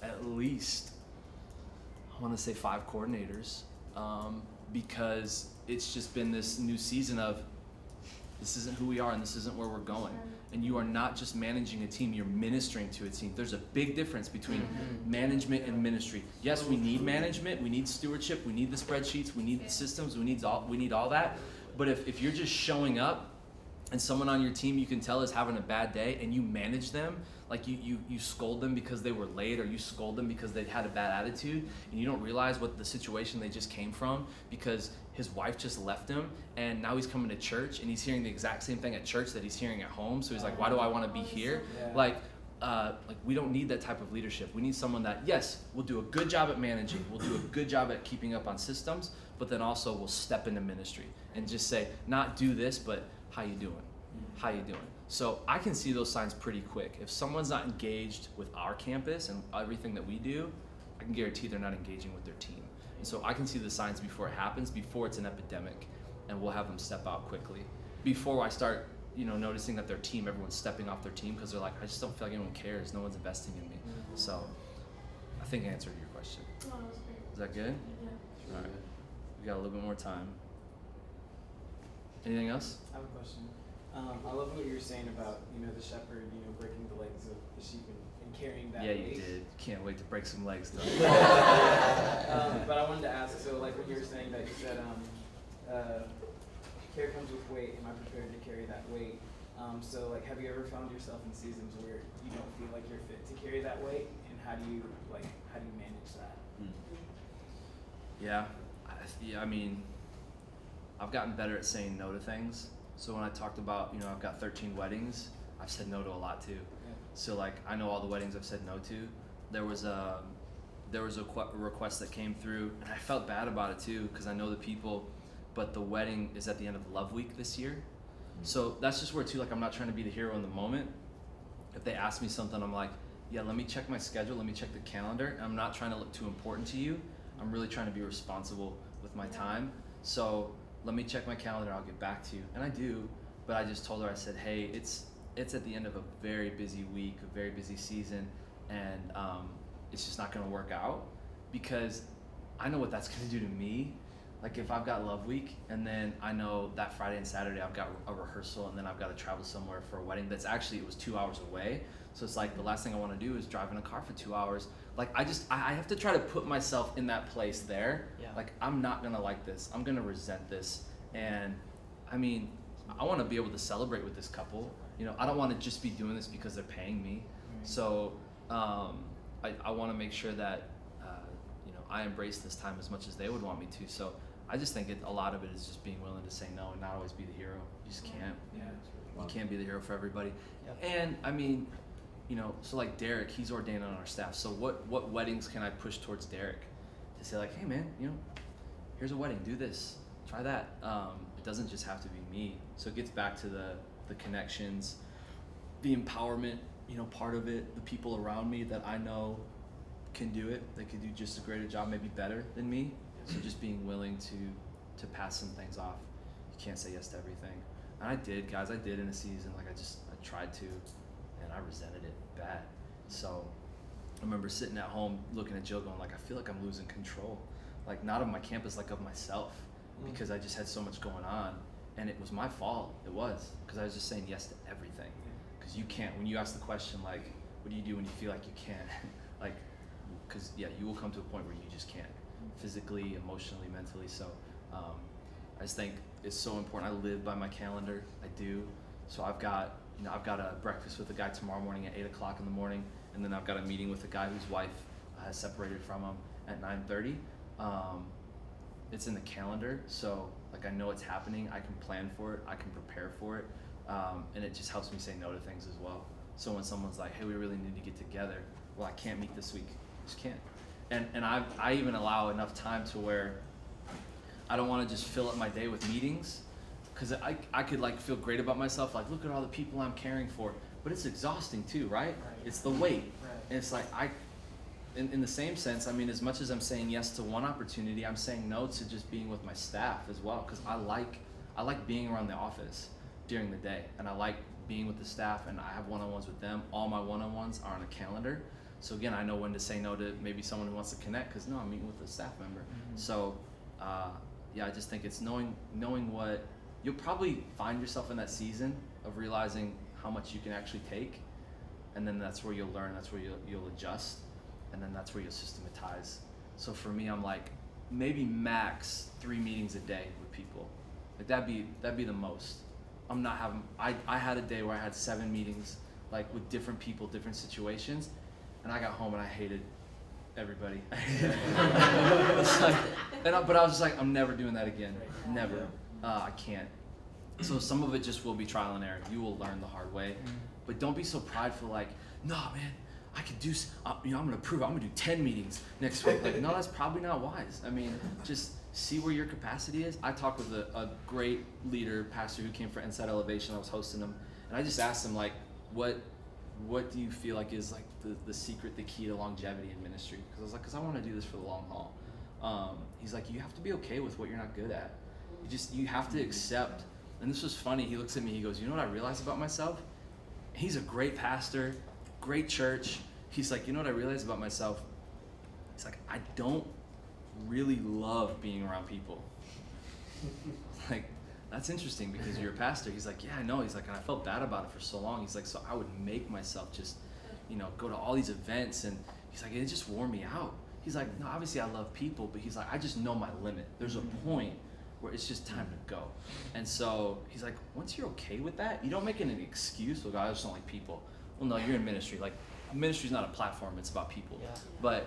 at least I want to say 5 coordinators, because it's just been this new season of, this isn't who we are and this isn't where we're going. And you are not just managing a team, you're ministering to a team. There's a big difference between management and ministry. Yes, we need management, we need stewardship, we need the spreadsheets, we need the systems, we need all that. But if you're just showing up and someone on your team you can tell is having a bad day, and you manage them, like you scold them because they were late, or you scold them because they had a bad attitude, and you don't realize what the situation they just came from, because his wife just left him, and now he's coming to church and he's hearing the exact same thing at church that he's hearing at home. So he's like, why do I want to be here? Yeah. Like we don't need that type of leadership. We need someone that, yes, will do a good job at managing, will do a good job at keeping up on systems, but then also will step into ministry and just say, not do this, but how you doing? How you doing? So I can see those signs pretty quick. If someone's not engaged with our campus and everything that we do, I can guarantee they're not engaging with their team. And so I can see the signs before it happens, before it's an epidemic, and we'll have them step out quickly. Before I start, noticing that their team, everyone's stepping off their team because they're like, I just don't feel like anyone cares. No one's investing in me. So I think I answered your question. Oh, that was great. Is that good? Yeah. All right. We got a little bit more time. Anything else? I have a question. I love what you were saying about, the shepherd, breaking the legs of the sheep and carrying that Yeah, weight. you did. Can't wait to break some legs, though. But I wanted to ask, so like when you were saying that you said, care comes with weight, am I prepared to carry that weight? So like, have you ever found yourself in seasons where you don't feel like you're fit to carry that weight, and how do you manage that? Yeah, I mean, I've gotten better at saying no to things. So when I talked about, I've got 13 weddings, I've said no to a lot too. Yeah. So like, I know all the weddings I've said no to. There was a request that came through, and I felt bad about it too, because I know the people, but the wedding is at the end of Love Week this year. So that's just where too, like, I'm not trying to be the hero in the moment. If they ask me something, I'm like, yeah, let me check my schedule, let me check the calendar. I'm not trying to look too important to you. I'm really trying to be responsible with my time. So let me check my calendar, I'll get back to you. And I do, but I just told her, I said, hey, it's at the end of a very busy week, a very busy season, and it's just not gonna work out, because I know what that's gonna do to me. Like if I've got Love Week, and then I know that Friday and Saturday I've got a rehearsal, and then I've got to travel somewhere for a wedding that's actually, it was 2 hours away. So it's like the last thing I want to do is drive in a car for 2 hours. Like I have to try to put myself in that place there. Yeah. Like I'm not gonna like this. I'm gonna resent this. And I mean, I want to be able to celebrate with this couple. I don't want to just be doing this because they're paying me. So I want to make sure that I embrace this time as much as they would want me to. So I just think a lot of it is just being willing to say no and not always be the hero. You just can't. Yeah. You can't be the hero for everybody. Yep. And I mean, so like Derek, he's ordained on our staff. So what weddings can I push towards Derek to say like, hey man, here's a wedding, do this, try that. It doesn't just have to be me. So it gets back to the connections, the empowerment, part of it, the people around me that I know can do it. They could do just a greater job, maybe better than me. So just being willing to pass some things off. You can't say yes to everything. And I did, guys. I did in a season. Like I tried to, and I resented it bad. So I remember sitting at home looking at Jill, going like, I feel like I'm losing control. Like not of my campus, like of myself, because I just had so much going on, and it was my fault. It was, because I was just saying yes to everything. Because you can't. When you ask the question like, what do you do when you feel like you can't? Like, because yeah, you will come to a point where you just can't, physically, emotionally, mentally. So I just think it's so important. I live by my calendar. I do. So I've got a breakfast with a guy tomorrow morning at 8 o'clock in the morning, and then I've got a meeting with a guy whose wife has separated from him at 9:30. It's in the calendar, so like I know it's happening. I can plan for it. I can prepare for it, and it just helps me say no to things as well. So when someone's like, "Hey, we really need to get together," well, I can't meet this week. I just can't. And I even allow enough time to where I don't want to just fill up my day with meetings, because I could like feel great about myself, like look at all the people I'm caring for, but it's exhausting too, right? It's the weight, and it's like in the same sense, I mean, as much as I'm saying yes to one opportunity, I'm saying no to just being with my staff as well, because I like being around the office during the day, and I like being with the staff, and I have one-on-ones with them. All my one-on-ones are on a calendar, so again, I know when to say no to maybe someone who wants to connect, because no, I'm meeting with a staff member. So yeah, I just think it's knowing what you'll probably find yourself in that season of realizing how much you can actually take, and then that's where you'll learn, that's where you'll adjust, and then that's where you'll systematize. So for me, I'm like maybe max 3 meetings a day with people. Like that'd be the most. I'm not having. I had a day where I had 7 meetings, like with different people, different situations, and I got home and I hated everybody. It's like, but I was just like, I'm never doing that again. Never. I can't. So some of it just will be trial and error. You will learn the hard way. But don't be so prideful like, nah, man, I could do, I'm going to prove it. I'm going to do 10 meetings next week. Like, no, that's probably not wise. I mean, just see where your capacity is. I talked with a great leader, pastor who came from Inside Elevation. I was hosting him. And I just asked him, like, what do you feel like is like the secret, the key to longevity in ministry? Because I was like, because I want to do this for the long haul. He's like, you have to be okay with what you're not good at. You have to accept. And this was funny. He looks at me, he goes, you know what I realized about myself? He's a great pastor, great church. He's like, you know what I realized about myself? He's like, I don't really love being around people. Like, that's interesting because you're a pastor. He's like, yeah, I know. He's like, and I felt bad about it for so long. He's like, so I would make myself just, go to all these events. And he's like, it just wore me out. He's like, no, obviously I love people, but he's like, I just know my limit. There's a point where it's just time to go. And so he's like, once you're okay with that, you don't make it an excuse. Well, God, I just don't like people. Well, no, you're in ministry. Like, ministry's not a platform. It's about people. Yeah. But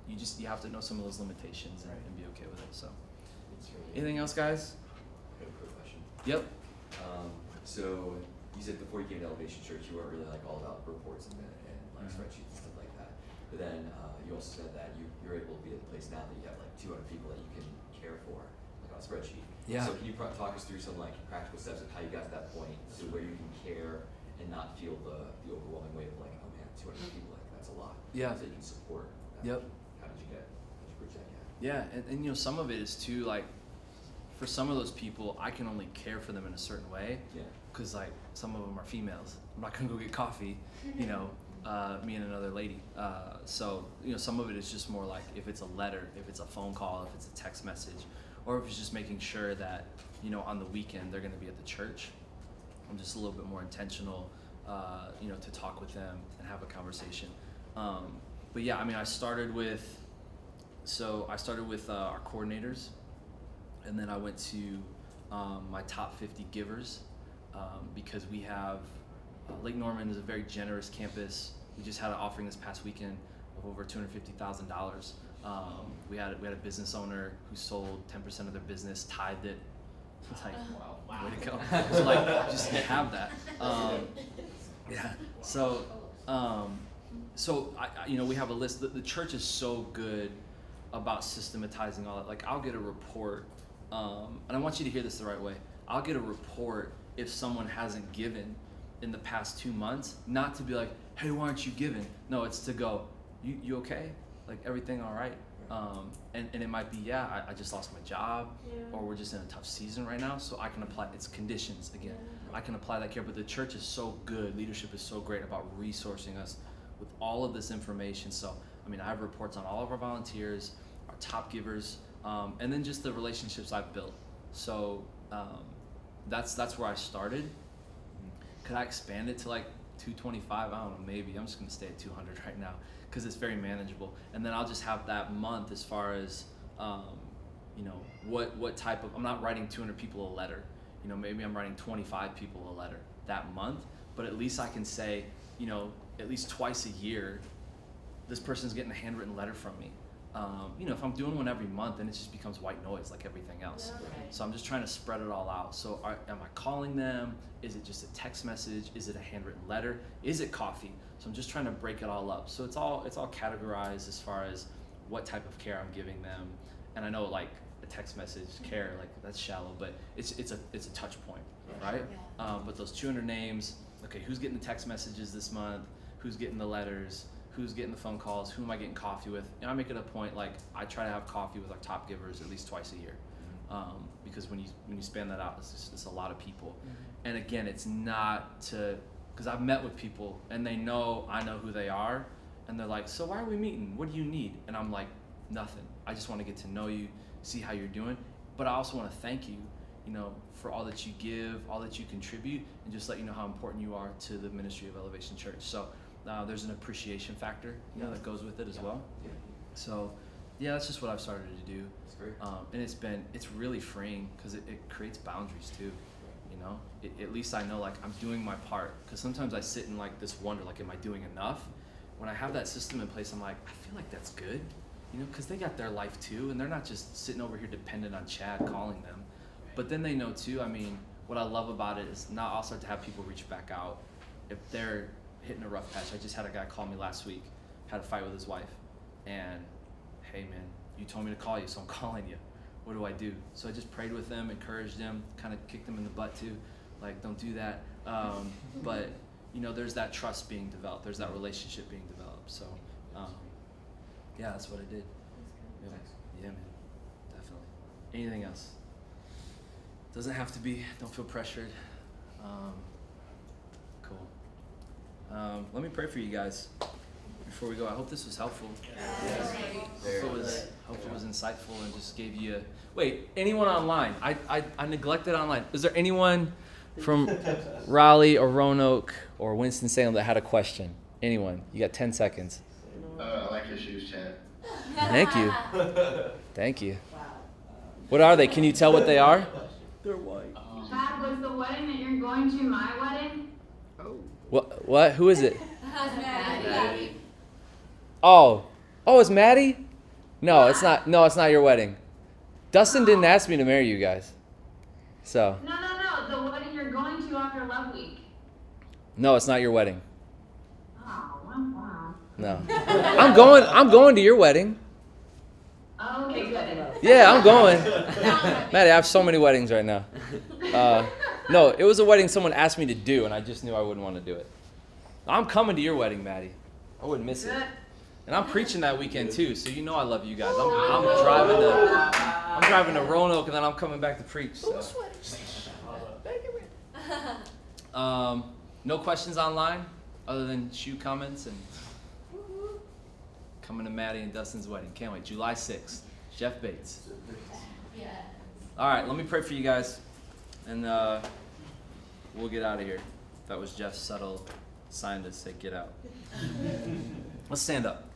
you have to know some of those limitations and be okay with it. So, anything else, guys? I have a quick question. Yep. So you said before you came to Elevation Church, you weren't really like all about reports and like spreadsheets and stuff like that. But then you also said that you're able to be at the place now that you have like 200 people that you can care for, like on a spreadsheet. Yeah. So can you talk us through some like practical steps of how you got to that point, so where you can care and not feel the overwhelming weight of like, oh man, 200 people, like that's a lot. Yeah. So you can support. Yep. How did you bridge that gap? Yeah, and some of it is too, like, for some of those people, I can only care for them in a certain way. Yeah. Because, like, some of them are females. I'm not going to go get coffee, me and another lady. So, some of it is just more like if it's a letter, if it's a phone call, if it's a text message, or if it's just making sure that, on the weekend they're going to be at the church. I'm just a little bit more intentional, to talk with them and have a conversation. But yeah, I mean, I started with our coordinators, and then I went to my top 50 givers, because we have Lake Norman is a very generous campus. We just had an offering this past weekend of over $250,000. We had a business owner who sold 10% of their business, tithed it. It's like, wow, way to go. So like, just have that. Yeah. So we have a list. The church is so good about systematizing all that. Like, I'll get a report, and I want you to hear this the right way. I'll get a report if someone hasn't given in the past 2 months, not to be like, hey, why aren't you giving? No, it's to go, you okay? Like, everything all right? And it might be, I just lost my job, or we're just in a tough season right now, so I can apply, it's conditions again. I can apply that care, but the church is so good, leadership is so great about resourcing us with all of this information. So, I mean, I have reports on all of our volunteers, our top givers, and then just the relationships I've built. So that's where I started. Could I expand it to like 225? I don't know, maybe. I'm just gonna stay at 200 right now because it's very manageable. And then I'll just have that month as far as, what type of, I'm not writing 200 people a letter. Maybe I'm writing 25 people a letter that month, but at least I can say, at least twice a year, this person's getting a handwritten letter from me. If I'm doing one every month, then it just becomes white noise like everything else. Okay. So I'm just trying to spread it all out. So am I calling them? Is it just a text message? Is it a handwritten letter? Is it coffee? So I'm just trying to break it all up. So it's all categorized as far as what type of care I'm giving them. And I know like a text message care, like that's shallow, but it's a touch point, right? But those 200 names, okay, who's getting the text messages this month? Who's getting the letters? Who's getting the phone calls? Who am I getting coffee with? I make it a point, like I try to have coffee with our top givers at least twice a year, because when you span that out, it's a lot of people. And again, it's not to, because I've met with people and they know I know who they are, and they're like, so why are we meeting? What do you need? And I'm like, nothing. I just want to get to know you, see how you're doing, but I also want to thank you, for all that you give, all that you contribute, and just let you know how important you are to the ministry of Elevation Church. So. There's an appreciation factor, that goes with it as well. Yeah. So, yeah, that's just what I've started to do. That's great. And it's really freeing because it creates boundaries too. At least I know like I'm doing my part. Because sometimes I sit in like this wonder, like, am I doing enough? when I have that system in place, I'm like, I feel like that's good, you know, because they got their life too, and they're not just sitting over here dependent on Chad calling them. But then they know too, I mean, what I love about it is not also to have people reach back out if they're hitting a rough patch. I just had a guy call me last week, had a fight with his wife, and hey man, you told me to call you, so I'm calling you. What do I do? So I just prayed with them, encouraged them, kind of kicked them in the butt too, like don't do that. But you know, there's that trust being developed, there's that relationship being developed. So yeah, that's what I did. Yeah, man, definitely. Anything else? Doesn't have to be. Don't feel pressured. Cool. Let me pray for you guys before we go. I hope this was helpful. Hope it was insightful and just gave you. Wait, anyone online? I neglected online. Is there anyone from Raleigh or Roanoke or Winston-Salem that had a question? Anyone? You got 10 seconds. I like your shoes, Chad. Thank you. Thank you. What are they? Can you tell what they are? They're white. Chad, was the wedding that you're going to my wedding? What? Who is it? Oh, it's Maddie? No, it's not. No, it's not your wedding. Dustin didn't ask me to marry you guys. So. No, the wedding you're going to after Love Week. No, it's not your wedding. Oh, wow. No. I'm going to your wedding. Oh, okay, good. Yeah, I'm going. Maddie, I have so many weddings right now. No, it was a wedding someone asked me to do, and I just knew I wouldn't want to do it. I'm coming to your wedding, Maddie. I wouldn't miss it. And I'm preaching that weekend too, so you know I love you guys. I'm driving to Roanoke, and then I'm coming back to preach. So. No questions online other than shoe comments and coming to Maddie and Dustin's wedding. Can't wait. July 6th. Jeff Bates. Yes. All right, let me pray for you guys, and we'll get out of here. That was Jeff's subtle sign to say get out. Let's stand up.